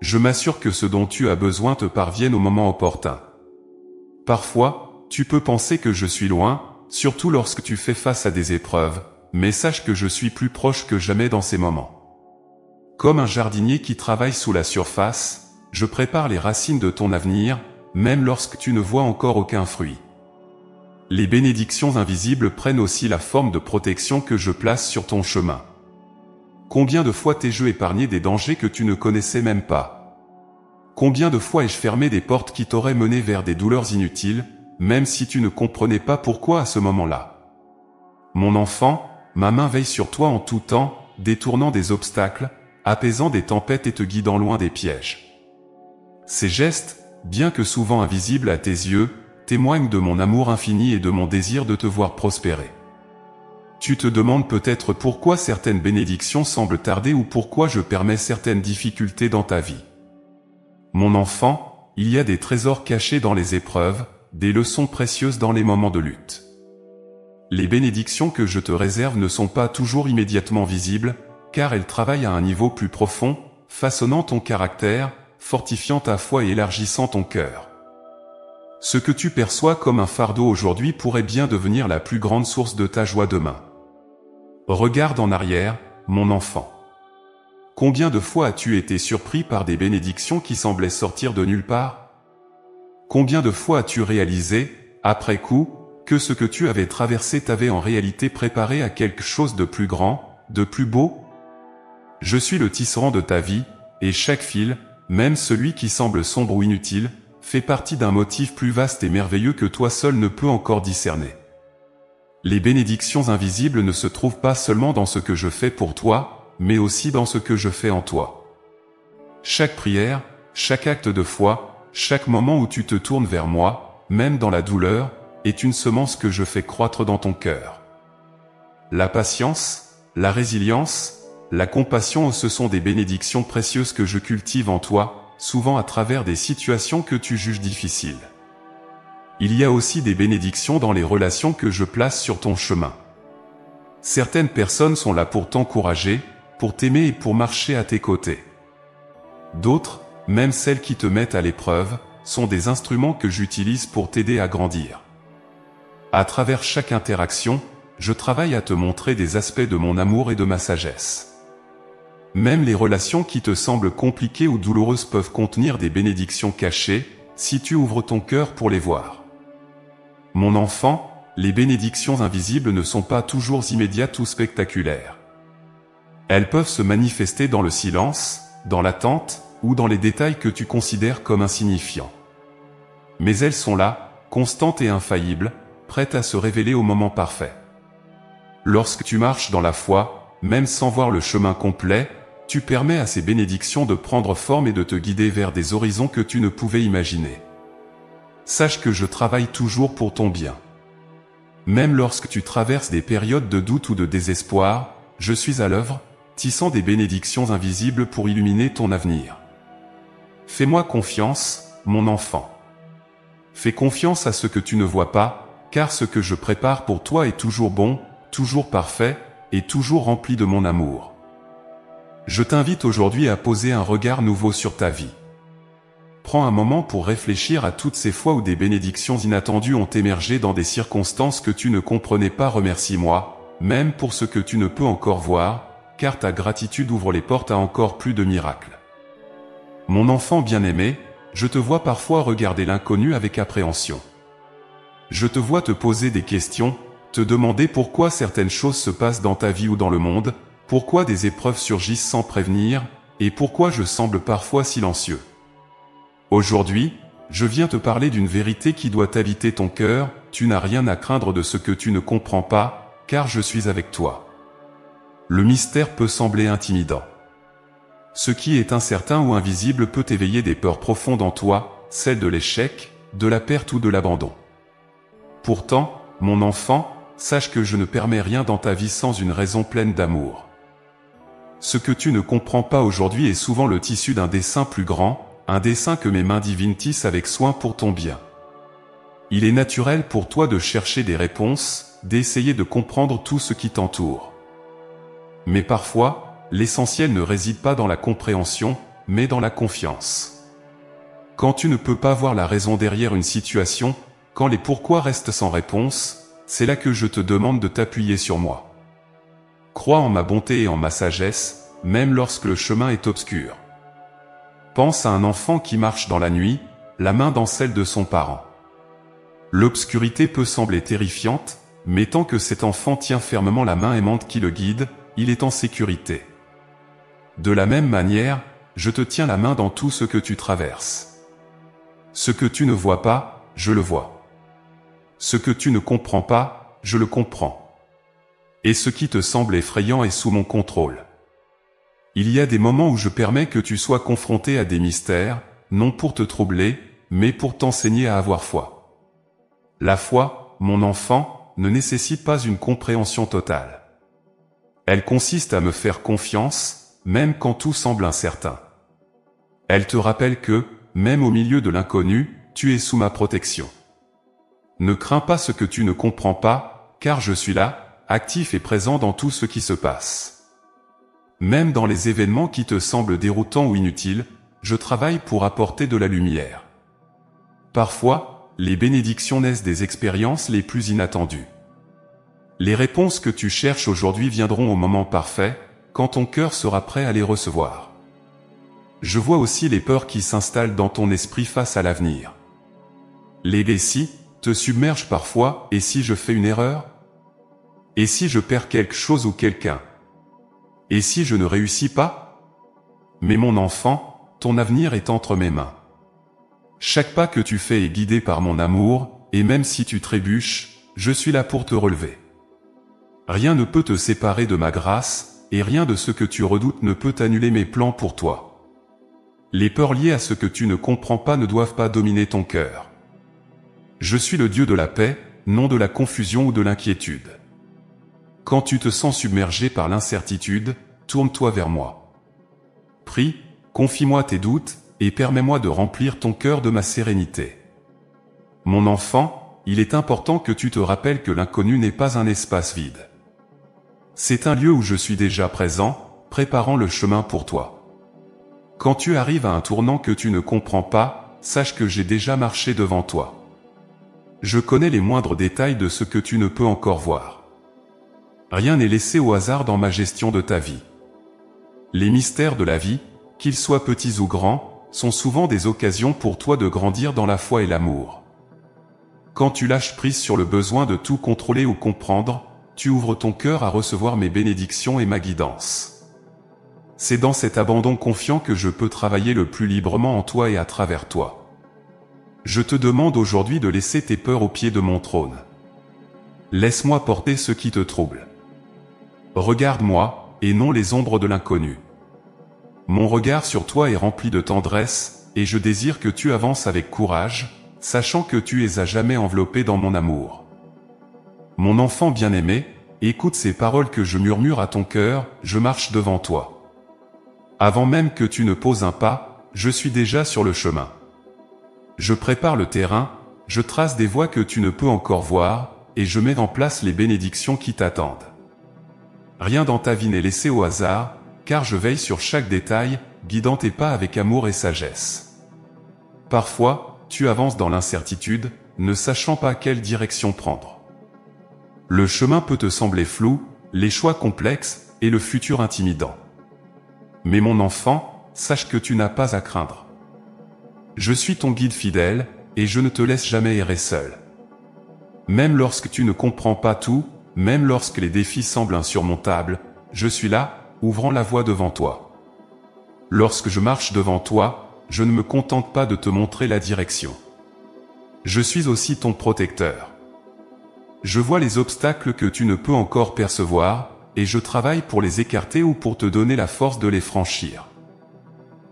Je m'assure que ce dont tu as besoin te parvienne au moment opportun. Parfois, tu peux penser que je suis loin, surtout lorsque tu fais face à des épreuves, mais sache que je suis plus proche que jamais dans ces moments. Comme un jardinier qui travaille sous la surface, je prépare les racines de ton avenir, même lorsque tu ne vois encore aucun fruit. Les bénédictions invisibles prennent aussi la forme de protection que je place sur ton chemin. Combien de fois t'ai-je épargné des dangers que tu ne connaissais même pas? Combien de fois ai-je fermé des portes qui t'auraient mené vers des douleurs inutiles, même si tu ne comprenais pas pourquoi à ce moment-là? Mon enfant, ma main veille sur toi en tout temps, détournant des obstacles, apaisant des tempêtes et te guidant loin des pièges. Ces gestes, bien que souvent invisibles à tes yeux, témoignent de mon amour infini et de mon désir de te voir prospérer. Tu te demandes peut-être pourquoi certaines bénédictions semblent tarder ou pourquoi je permets certaines difficultés dans ta vie. Mon enfant, il y a des trésors cachés dans les épreuves, des leçons précieuses dans les moments de lutte. Les bénédictions que je te réserve ne sont pas toujours immédiatement visibles, car elles travaillent à un niveau plus profond, façonnant ton caractère, fortifiant ta foi et élargissant ton cœur. Ce que tu perçois comme un fardeau aujourd'hui pourrait bien devenir la plus grande source de ta joie demain. Regarde en arrière, mon enfant. Combien de fois as-tu été surpris par des bénédictions qui semblaient sortir de nulle part? Combien de fois as-tu réalisé, après coup, que ce que tu avais traversé t'avait en réalité préparé à quelque chose de plus grand, de plus beau? Je suis le tisserand de ta vie, et chaque fil, même celui qui semble sombre ou inutile, fait partie d'un motif plus vaste et merveilleux que toi seul ne peux encore discerner. Les bénédictions invisibles ne se trouvent pas seulement dans ce que je fais pour toi, mais aussi dans ce que je fais en toi. Chaque prière, chaque acte de foi, chaque moment où tu te tournes vers moi, même dans la douleur, est une semence que je fais croître dans ton cœur. La patience, la résilience, la compassion, ce sont des bénédictions précieuses que je cultive en toi, souvent à travers des situations que tu juges difficiles. Il y a aussi des bénédictions dans les relations que je place sur ton chemin. Certaines personnes sont là pour t'encourager, pour t'aimer et pour marcher à tes côtés. D'autres, même celles qui te mettent à l'épreuve, sont des instruments que j'utilise pour t'aider à grandir. À travers chaque interaction, je travaille à te montrer des aspects de mon amour et de ma sagesse. Même les relations qui te semblent compliquées ou douloureuses peuvent contenir des bénédictions cachées, si tu ouvres ton cœur pour les voir. Mon enfant, les bénédictions invisibles ne sont pas toujours immédiates ou spectaculaires. Elles peuvent se manifester dans le silence, dans l'attente, ou dans les détails que tu considères comme insignifiants. Mais elles sont là, constantes et infaillibles, prêtes à se révéler au moment parfait. Lorsque tu marches dans la foi, même sans voir le chemin complet, tu permets à ces bénédictions de prendre forme et de te guider vers des horizons que tu ne pouvais imaginer. Sache que je travaille toujours pour ton bien. Même lorsque tu traverses des périodes de doute ou de désespoir, je suis à l'œuvre, tissant des bénédictions invisibles pour illuminer ton avenir. Fais-moi confiance, mon enfant. Fais confiance à ce que tu ne vois pas, car ce que je prépare pour toi est toujours bon, toujours parfait, et toujours rempli de mon amour. Je t'invite aujourd'hui à poser un regard nouveau sur ta vie. Prends un moment pour réfléchir à toutes ces fois où des bénédictions inattendues ont émergé dans des circonstances que tu ne comprenais pas. Remercie-moi, même pour ce que tu ne peux encore voir, car ta gratitude ouvre les portes à encore plus de miracles. Mon enfant bien-aimé, je te vois parfois regarder l'inconnu avec appréhension. Je te vois te poser des questions, te demander pourquoi certaines choses se passent dans ta vie ou dans le monde, pourquoi des épreuves surgissent sans prévenir, et pourquoi je semble parfois silencieux. Aujourd'hui, je viens te parler d'une vérité qui doit habiter ton cœur, tu n'as rien à craindre de ce que tu ne comprends pas, car je suis avec toi. Le mystère peut sembler intimidant. Ce qui est incertain ou invisible peut éveiller des peurs profondes en toi, celles de l'échec, de la perte ou de l'abandon. Pourtant, mon enfant, sache que je ne permets rien dans ta vie sans une raison pleine d'amour. Ce que tu ne comprends pas aujourd'hui est souvent le tissu d'un dessein plus grand, un dessein que mes mains divines tissent avec soin pour ton bien. Il est naturel pour toi de chercher des réponses, d'essayer de comprendre tout ce qui t'entoure. Mais parfois, l'essentiel ne réside pas dans la compréhension, mais dans la confiance. Quand tu ne peux pas voir la raison derrière une situation, quand les pourquoi restent sans réponse, c'est là que je te demande de t'appuyer sur moi. Crois en ma bonté et en ma sagesse, même lorsque le chemin est obscur. Pense à un enfant qui marche dans la nuit, la main dans celle de son parent. L'obscurité peut sembler terrifiante, mais tant que cet enfant tient fermement la main aimante qui le guide, il est en sécurité. De la même manière, je te tiens la main dans tout ce que tu traverses. Ce que tu ne vois pas, je le vois. Ce que tu ne comprends pas, je le comprends. Et ce qui te semble effrayant est sous mon contrôle. Il y a des moments où je permets que tu sois confronté à des mystères, non pour te troubler, mais pour t'enseigner à avoir foi. La foi, mon enfant, ne nécessite pas une compréhension totale. Elle consiste à me faire confiance, même quand tout semble incertain. Elle te rappelle que, même au milieu de l'inconnu, tu es sous ma protection. Ne crains pas ce que tu ne comprends pas, car je suis là, actif et présent dans tout ce qui se passe. Même dans les événements qui te semblent déroutants ou inutiles, je travaille pour apporter de la lumière. Parfois, les bénédictions naissent des expériences les plus inattendues. Les réponses que tu cherches aujourd'hui viendront au moment parfait, quand ton cœur sera prêt à les recevoir. Je vois aussi les peurs qui s'installent dans ton esprit face à l'avenir. Les récits te submergent parfois, et si je fais une erreur? Et si je perds quelque chose ou quelqu'un? Et si je ne réussis pas? Mais mon enfant, ton avenir est entre mes mains. Chaque pas que tu fais est guidé par mon amour, et même si tu trébuches, je suis là pour te relever. Rien ne peut te séparer de ma grâce, et rien de ce que tu redoutes ne peut annuler mes plans pour toi. Les peurs liées à ce que tu ne comprends pas ne doivent pas dominer ton cœur. Je suis le Dieu de la paix, non de la confusion ou de l'inquiétude. Quand tu te sens submergé par l'incertitude, tourne-toi vers moi. Prie, confie-moi tes doutes, et permets-moi de remplir ton cœur de ma sérénité. Mon enfant, il est important que tu te rappelles que l'inconnu n'est pas un espace vide. C'est un lieu où je suis déjà présent, préparant le chemin pour toi. Quand tu arrives à un tournant que tu ne comprends pas, sache que j'ai déjà marché devant toi. Je connais les moindres détails de ce que tu ne peux encore voir. Rien n'est laissé au hasard dans ma gestion de ta vie. Les mystères de la vie, qu'ils soient petits ou grands, sont souvent des occasions pour toi de grandir dans la foi et l'amour. Quand tu lâches prise sur le besoin de tout contrôler ou comprendre, tu ouvres ton cœur à recevoir mes bénédictions et ma guidance. C'est dans cet abandon confiant que je peux travailler le plus librement en toi et à travers toi. Je te demande aujourd'hui de laisser tes peurs au pied de mon trône. Laisse-moi porter ce qui te trouble. Regarde-moi, et non les ombres de l'inconnu. Mon regard sur toi est rempli de tendresse, et je désire que tu avances avec courage, sachant que tu es à jamais enveloppé dans mon amour. Mon enfant bien-aimé, écoute ces paroles que je murmure à ton cœur, je marche devant toi. Avant même que tu ne poses un pas, je suis déjà sur le chemin. Je prépare le terrain, je trace des voies que tu ne peux encore voir, et je mets en place les bénédictions qui t'attendent. Rien dans ta vie n'est laissé au hasard, car je veille sur chaque détail, guidant tes pas avec amour et sagesse. Parfois, tu avances dans l'incertitude, ne sachant pas quelle direction prendre. Le chemin peut te sembler flou, les choix complexes, et le futur intimidant. Mais mon enfant, sache que tu n'as pas à craindre. Je suis ton guide fidèle, et je ne te laisse jamais errer seul. Même lorsque tu ne comprends pas tout, même lorsque les défis semblent insurmontables, je suis là, ouvrant la voie devant toi. Lorsque je marche devant toi, je ne me contente pas de te montrer la direction. Je suis aussi ton protecteur. Je vois les obstacles que tu ne peux encore percevoir, et je travaille pour les écarter ou pour te donner la force de les franchir.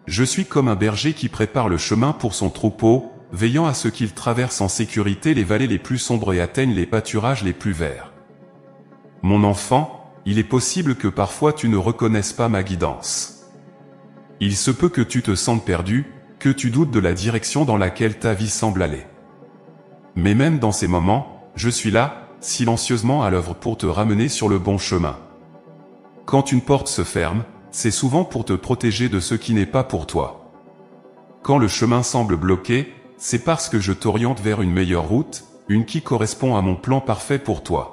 Je suis comme un berger qui prépare le chemin pour son troupeau, veillant à ce qu'il traverse en sécurité les vallées les plus sombres et atteigne les pâturages les plus verts. Mon enfant, il est possible que parfois tu ne reconnaisses pas ma guidance. Il se peut que tu te sentes perdu, que tu doutes de la direction dans laquelle ta vie semble aller. Mais même dans ces moments, je suis là, silencieusement à l'œuvre pour te ramener sur le bon chemin. Quand une porte se ferme, c'est souvent pour te protéger de ce qui n'est pas pour toi. Quand le chemin semble bloqué, c'est parce que je t'oriente vers une meilleure route, une qui correspond à mon plan parfait pour toi.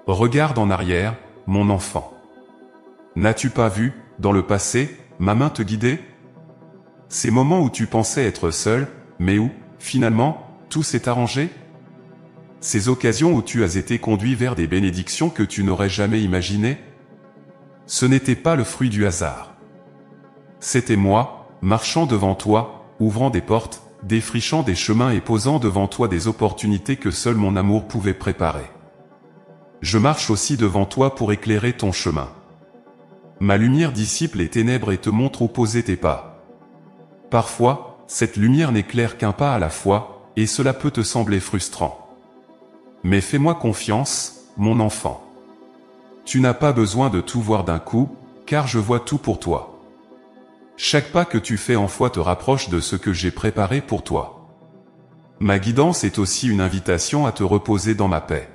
Regarde en arrière, mon enfant. N'as-tu pas vu, dans le passé, ma main te guider? Ces moments où tu pensais être seul, mais où, finalement, tout s'est arrangé? ces occasions où tu as été conduit vers des bénédictions que tu n'aurais jamais imaginées? Ce n'était pas le fruit du hasard. C'était moi, marchant devant toi, ouvrant des portes, défrichant des chemins et posant devant toi des opportunités que seul mon amour pouvait préparer. Je marche aussi devant toi pour éclairer ton chemin. Ma lumière dissipe les ténèbres et te montre où poser tes pas. Parfois, cette lumière n'éclaire qu'un pas à la fois, et cela peut te sembler frustrant. Mais fais-moi confiance, mon enfant. Tu n'as pas besoin de tout voir d'un coup, car je vois tout pour toi. Chaque pas que tu fais en foi te rapproche de ce que j'ai préparé pour toi. Ma guidance est aussi une invitation à te reposer dans ma paix.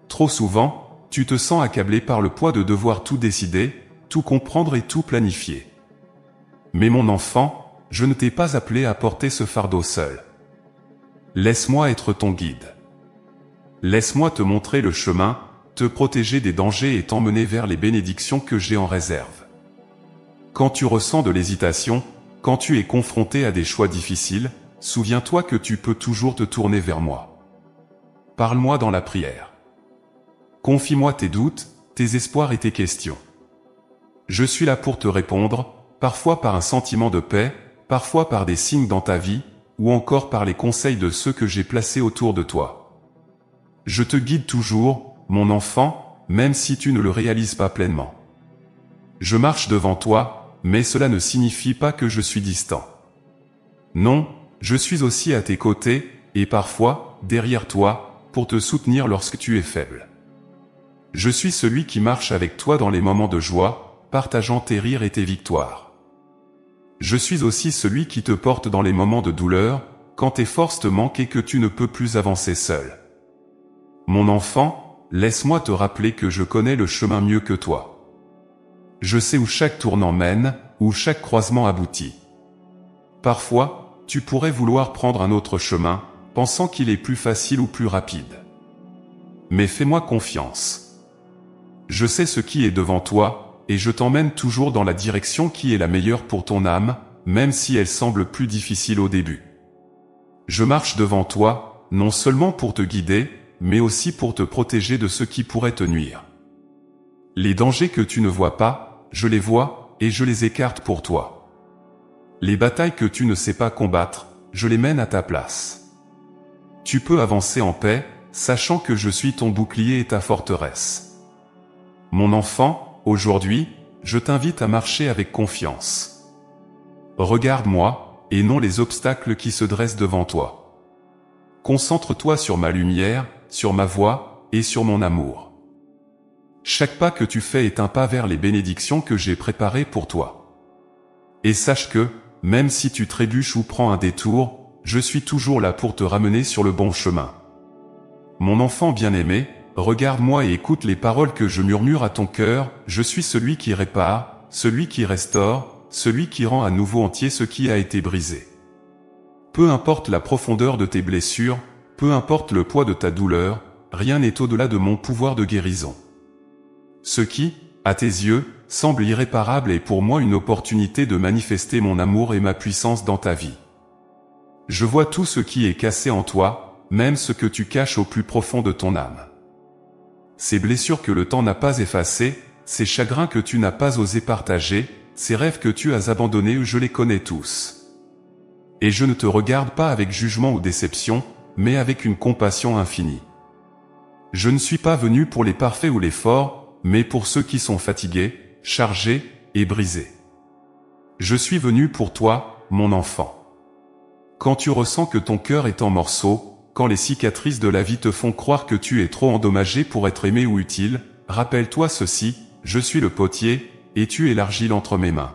Trop souvent, tu te sens accablé par le poids de devoir tout décider, tout comprendre et tout planifier. Mais mon enfant, je ne t'ai pas appelé à porter ce fardeau seul. Laisse-moi être ton guide. Laisse-moi te montrer le chemin, te protéger des dangers et t'emmener vers les bénédictions que j'ai en réserve. Quand tu ressens de l'hésitation, quand tu es confronté à des choix difficiles, souviens-toi que tu peux toujours te tourner vers moi. Parle-moi dans la prière. Confie-moi tes doutes, tes espoirs et tes questions. Je suis là pour te répondre, parfois par un sentiment de paix, parfois par des signes dans ta vie, ou encore par les conseils de ceux que j'ai placés autour de toi. Je te guide toujours, mon enfant, même si tu ne le réalises pas pleinement. Je marche devant toi, mais cela ne signifie pas que je suis distant. Non, je suis aussi à tes côtés, et parfois, derrière toi, pour te soutenir lorsque tu es faible. Je suis celui qui marche avec toi dans les moments de joie, partageant tes rires et tes victoires. Je suis aussi celui qui te porte dans les moments de douleur, quand tes forces te manquent et que tu ne peux plus avancer seul. Mon enfant, laisse-moi te rappeler que je connais le chemin mieux que toi. Je sais où chaque tournant mène, où chaque croisement aboutit. Parfois, tu pourrais vouloir prendre un autre chemin, pensant qu'il est plus facile ou plus rapide. Mais fais-moi confiance. Je sais ce qui est devant toi, et je t'emmène toujours dans la direction qui est la meilleure pour ton âme, même si elle semble plus difficile au début. Je marche devant toi, non seulement pour te guider, mais aussi pour te protéger de ce qui pourrait te nuire. Les dangers que tu ne vois pas, je les vois, et je les écarte pour toi. Les batailles que tu ne sais pas combattre, je les mène à ta place. Tu peux avancer en paix, sachant que je suis ton bouclier et ta forteresse. Mon enfant, aujourd'hui, je t'invite à marcher avec confiance. Regarde-moi, et non les obstacles qui se dressent devant toi. Concentre-toi sur ma lumière, sur ma voix, et sur mon amour. Chaque pas que tu fais est un pas vers les bénédictions que j'ai préparées pour toi. Et sache que, même si tu trébuches ou prends un détour, je suis toujours là pour te ramener sur le bon chemin. Mon enfant bien-aimé, regarde-moi et écoute les paroles que je murmure à ton cœur, je suis celui qui répare, celui qui restaure, celui qui rend à nouveau entier ce qui a été brisé. Peu importe la profondeur de tes blessures, peu importe le poids de ta douleur, rien n'est au-delà de mon pouvoir de guérison. Ce qui, à tes yeux, semble irréparable est pour moi une opportunité de manifester mon amour et ma puissance dans ta vie. Je vois tout ce qui est cassé en toi, même ce que tu caches au plus profond de ton âme. Ces blessures que le temps n'a pas effacées, ces chagrins que tu n'as pas osé partager, ces rêves que tu as abandonnés, je les connais tous. Et je ne te regarde pas avec jugement ou déception, mais avec une compassion infinie. Je ne suis pas venu pour les parfaits ou les forts, mais pour ceux qui sont fatigués, chargés et brisés. Je suis venu pour toi, mon enfant. Quand tu ressens que ton cœur est en morceaux, quand les cicatrices de la vie te font croire que tu es trop endommagé pour être aimé ou utile, rappelle-toi ceci, je suis le potier, et tu es l'argile entre mes mains.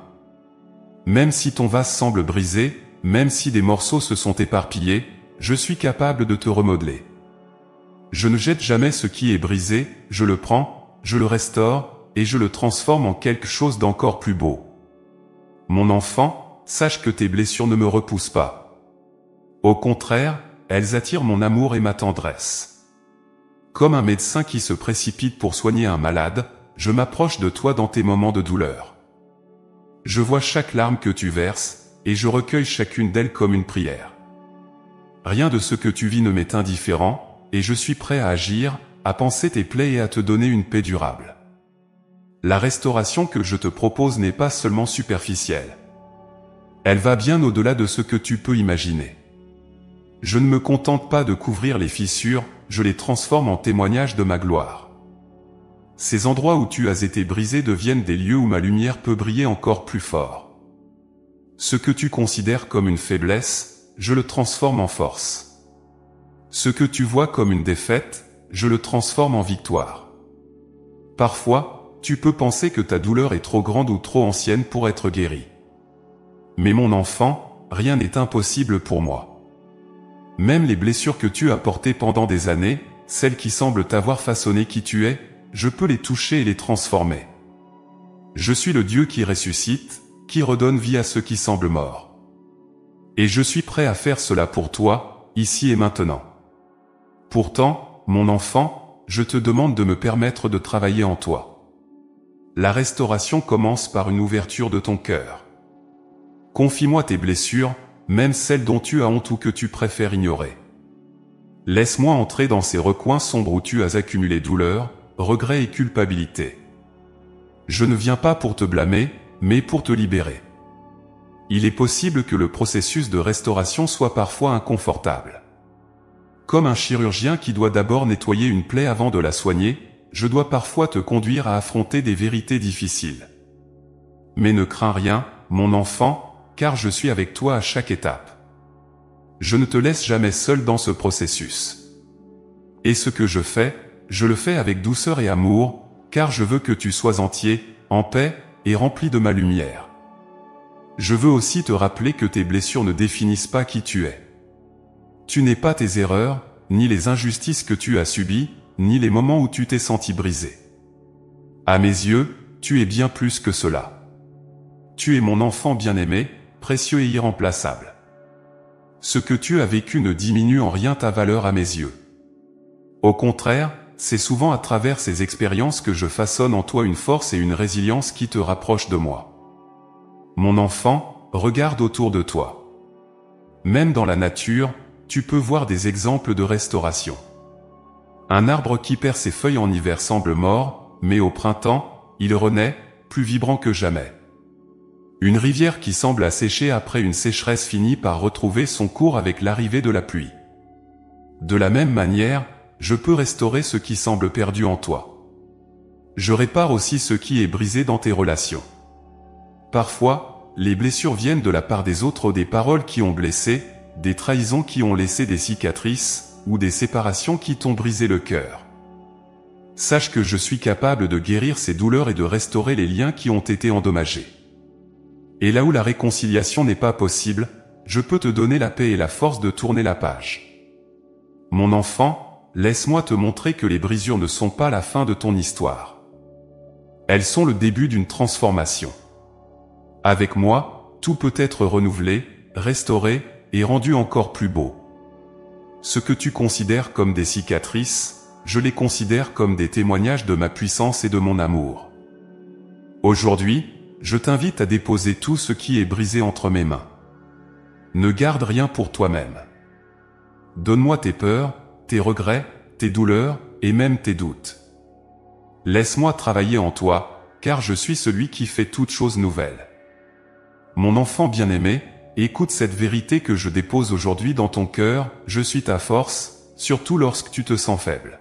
Même si ton vase semble brisé, même si des morceaux se sont éparpillés, je suis capable de te remodeler. Je ne jette jamais ce qui est brisé, je le prends, je le restaure, et je le transforme en quelque chose d'encore plus beau. Mon enfant, sache que tes blessures ne me repoussent pas. Au contraire, elles attirent mon amour et ma tendresse. Comme un médecin qui se précipite pour soigner un malade, je m'approche de toi dans tes moments de douleur. Je vois chaque larme que tu verses, et je recueille chacune d'elles comme une prière. Rien de ce que tu vis ne m'est indifférent, et je suis prêt à agir, à panser tes plaies et à te donner une paix durable. La restauration que je te propose n'est pas seulement superficielle. Elle va bien au-delà de ce que tu peux imaginer. Je ne me contente pas de couvrir les fissures, je les transforme en témoignages de ma gloire. Ces endroits où tu as été brisé deviennent des lieux où ma lumière peut briller encore plus fort. Ce que tu considères comme une faiblesse, je le transforme en force. Ce que tu vois comme une défaite, je le transforme en victoire. Parfois, tu peux penser que ta douleur est trop grande ou trop ancienne pour être guérie. Mais mon enfant, rien n'est impossible pour moi. Même les blessures que tu as portées pendant des années, celles qui semblent t'avoir façonné qui tu es, je peux les toucher et les transformer. Je suis le Dieu qui ressuscite, qui redonne vie à ceux qui semblent morts. Et je suis prêt à faire cela pour toi, ici et maintenant. Pourtant, mon enfant, je te demande de me permettre de travailler en toi. La restauration commence par une ouverture de ton cœur. Confie-moi tes blessures, même celles dont tu as honte ou que tu préfères ignorer. Laisse-moi entrer dans ces recoins sombres où tu as accumulé douleur, regret et culpabilité. Je ne viens pas pour te blâmer, mais pour te libérer. Il est possible que le processus de restauration soit parfois inconfortable. Comme un chirurgien qui doit d'abord nettoyer une plaie avant de la soigner, je dois parfois te conduire à affronter des vérités difficiles. Mais ne crains rien, mon enfant, car je suis avec toi à chaque étape. Je ne te laisse jamais seul dans ce processus. Et ce que je le fais avec douceur et amour, car je veux que tu sois entier, en paix, et rempli de ma lumière. Je veux aussi te rappeler que tes blessures ne définissent pas qui tu es. Tu n'es pas tes erreurs, ni les injustices que tu as subies, ni les moments où tu t'es senti brisé. À mes yeux, tu es bien plus que cela. Tu es mon enfant bien-aimé, précieux et irremplaçable. Ce que tu as vécu ne diminue en rien ta valeur à mes yeux. Au contraire, c'est souvent à travers ces expériences que je façonne en toi une force et une résilience qui te rapprochent de moi. Mon enfant, regarde autour de toi. Même dans la nature, tu peux voir des exemples de restauration. Un arbre qui perd ses feuilles en hiver semble mort, mais au printemps, il renaît, plus vibrant que jamais. Une rivière qui semble assécher après une sécheresse finit par retrouver son cours avec l'arrivée de la pluie. De la même manière, je peux restaurer ce qui semble perdu en toi. Je répare aussi ce qui est brisé dans tes relations. Parfois, les blessures viennent de la part des autres, des paroles qui ont blessé, des trahisons qui ont laissé des cicatrices, ou des séparations qui t'ont brisé le cœur. Sache que je suis capable de guérir ces douleurs et de restaurer les liens qui ont été endommagés. Et là où la réconciliation n'est pas possible, je peux te donner la paix et la force de tourner la page. Mon enfant, laisse-moi te montrer que les brisures ne sont pas la fin de ton histoire. Elles sont le début d'une transformation. Avec moi, tout peut être renouvelé, restauré et rendu encore plus beau. Ce que tu considères comme des cicatrices, je les considère comme des témoignages de ma puissance et de mon amour. Aujourd'hui, je t'invite à déposer tout ce qui est brisé entre mes mains. Ne garde rien pour toi-même. Donne-moi tes peurs, tes regrets, tes douleurs, et même tes doutes. Laisse-moi travailler en toi, car je suis celui qui fait toutes choses nouvelles. Mon enfant bien-aimé, écoute cette vérité que je dépose aujourd'hui dans ton cœur, je suis ta force, surtout lorsque tu te sens faible.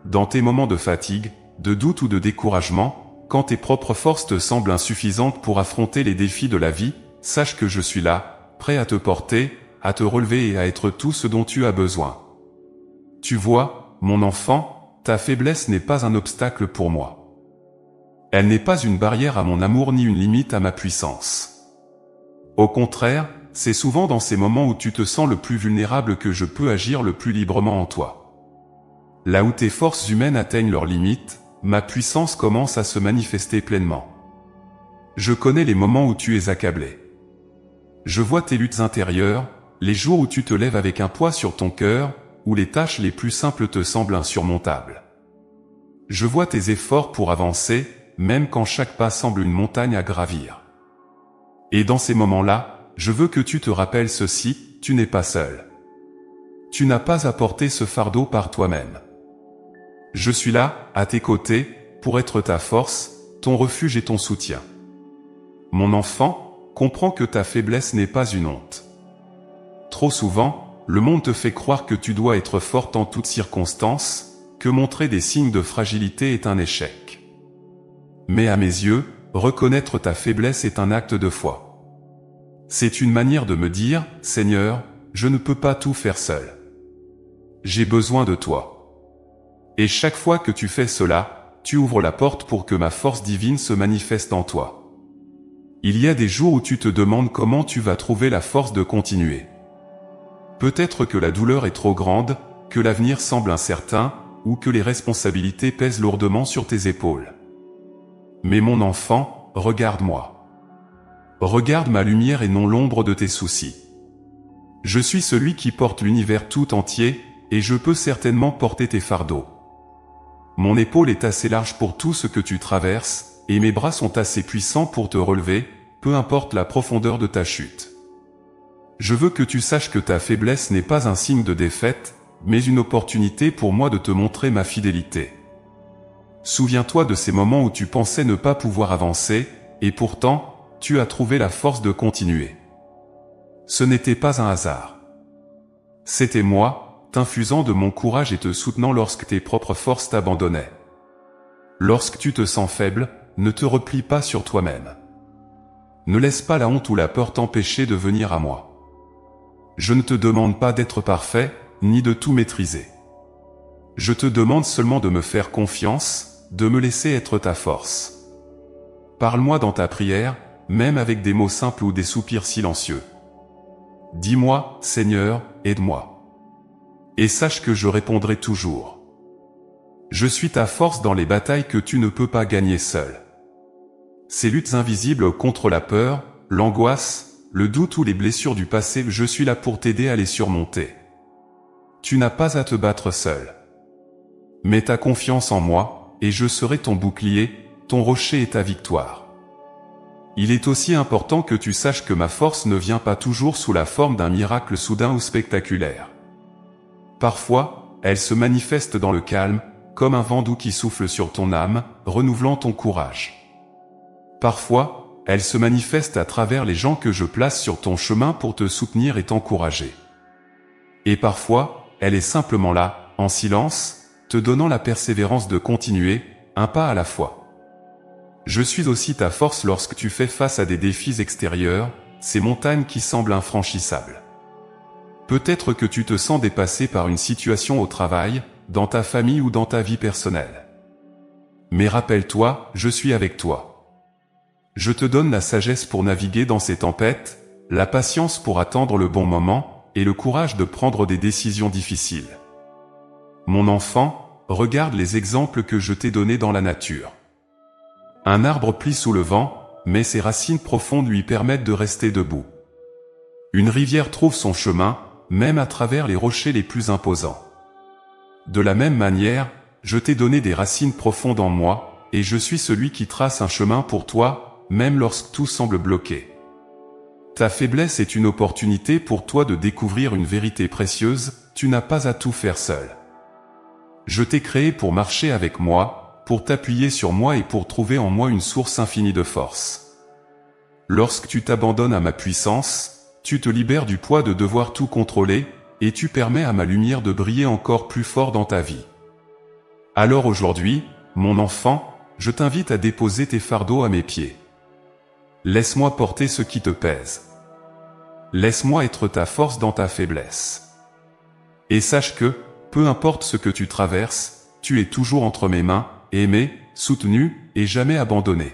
Dans tes moments de fatigue, de doute ou de découragement, quand tes propres forces te semblent insuffisantes pour affronter les défis de la vie, sache que je suis là, prêt à te porter, à te relever et à être tout ce dont tu as besoin. Tu vois, mon enfant, ta faiblesse n'est pas un obstacle pour moi. Elle n'est pas une barrière à mon amour ni une limite à ma puissance. Au contraire, c'est souvent dans ces moments où tu te sens le plus vulnérable que je peux agir le plus librement en toi. Là où tes forces humaines atteignent leurs limites, ma puissance commence à se manifester pleinement. Je connais les moments où tu es accablé. Je vois tes luttes intérieures, les jours où tu te lèves avec un poids sur ton cœur, où les tâches les plus simples te semblent insurmontables. Je vois tes efforts pour avancer, même quand chaque pas semble une montagne à gravir. Et dans ces moments-là, je veux que tu te rappelles ceci, tu n'es pas seul. Tu n'as pas à porter ce fardeau par toi-même. Je suis là, à tes côtés, pour être ta force, ton refuge et ton soutien. Mon enfant, comprends que ta faiblesse n'est pas une honte. Trop souvent, le monde te fait croire que tu dois être forte en toutes circonstances, que montrer des signes de fragilité est un échec. Mais à mes yeux, reconnaître ta faiblesse est un acte de foi. C'est une manière de me dire, Seigneur, je ne peux pas tout faire seul. J'ai besoin de toi. Et chaque fois que tu fais cela, tu ouvres la porte pour que ma force divine se manifeste en toi. Il y a des jours où tu te demandes comment tu vas trouver la force de continuer. Peut-être que la douleur est trop grande, que l'avenir semble incertain, ou que les responsabilités pèsent lourdement sur tes épaules. Mais mon enfant, regarde-moi. Regarde ma lumière et non l'ombre de tes soucis. Je suis celui qui porte l'univers tout entier, et je peux certainement porter tes fardeaux. Mon épaule est assez large pour tout ce que tu traverses, et mes bras sont assez puissants pour te relever, peu importe la profondeur de ta chute. Je veux que tu saches que ta faiblesse n'est pas un signe de défaite, mais une opportunité pour moi de te montrer ma fidélité. Souviens-toi de ces moments où tu pensais ne pas pouvoir avancer, et pourtant, tu as trouvé la force de continuer. Ce n'était pas un hasard. C'était moi, t'infusant de mon courage et te soutenant lorsque tes propres forces t'abandonnaient. Lorsque tu te sens faible, ne te replie pas sur toi-même. Ne laisse pas la honte ou la peur t'empêcher de venir à moi. Je ne te demande pas d'être parfait, ni de tout maîtriser. Je te demande seulement de me faire confiance, de me laisser être ta force. Parle-moi dans ta prière, même avec des mots simples ou des soupirs silencieux. Dis-moi, Seigneur, aide-moi. Et sache que je répondrai toujours. Je suis ta force dans les batailles que tu ne peux pas gagner seul. Ces luttes invisibles contre la peur, l'angoisse, le doute ou les blessures du passé, je suis là pour t'aider à les surmonter. Tu n'as pas à te battre seul. Mets ta confiance en moi, et je serai ton bouclier, ton rocher et ta victoire. Il est aussi important que tu saches que ma force ne vient pas toujours sous la forme d'un miracle soudain ou spectaculaire. Parfois, elle se manifeste dans le calme, comme un vent doux qui souffle sur ton âme, renouvelant ton courage. Parfois, elle se manifeste à travers les gens que je place sur ton chemin pour te soutenir et t'encourager. Et parfois, elle est simplement là, en silence, te donnant la persévérance de continuer, un pas à la fois. Je suis aussi ta force lorsque tu fais face à des défis extérieurs, ces montagnes qui semblent infranchissables. Peut-être que tu te sens dépassé par une situation au travail, dans ta famille ou dans ta vie personnelle. Mais rappelle-toi, je suis avec toi. Je te donne la sagesse pour naviguer dans ces tempêtes, la patience pour attendre le bon moment, et le courage de prendre des décisions difficiles. Mon enfant, regarde les exemples que je t'ai donnés dans la nature. Un arbre plie sous le vent, mais ses racines profondes lui permettent de rester debout. Une rivière trouve son chemin, même à travers les rochers les plus imposants. De la même manière, je t'ai donné des racines profondes en moi, et je suis celui qui trace un chemin pour toi, même lorsque tout semble bloqué. Ta faiblesse est une opportunité pour toi de découvrir une vérité précieuse, tu n'as pas à tout faire seul. Je t'ai créé pour marcher avec moi, pour t'appuyer sur moi et pour trouver en moi une source infinie de force. Lorsque tu t'abandonnes à ma puissance, tu te libères du poids de devoir tout contrôler, et tu permets à ma lumière de briller encore plus fort dans ta vie. Alors aujourd'hui, mon enfant, je t'invite à déposer tes fardeaux à mes pieds. Laisse-moi porter ce qui te pèse. Laisse-moi être ta force dans ta faiblesse. Et sache que, peu importe ce que tu traverses, tu es toujours entre mes mains, aimé, soutenu, et jamais abandonné.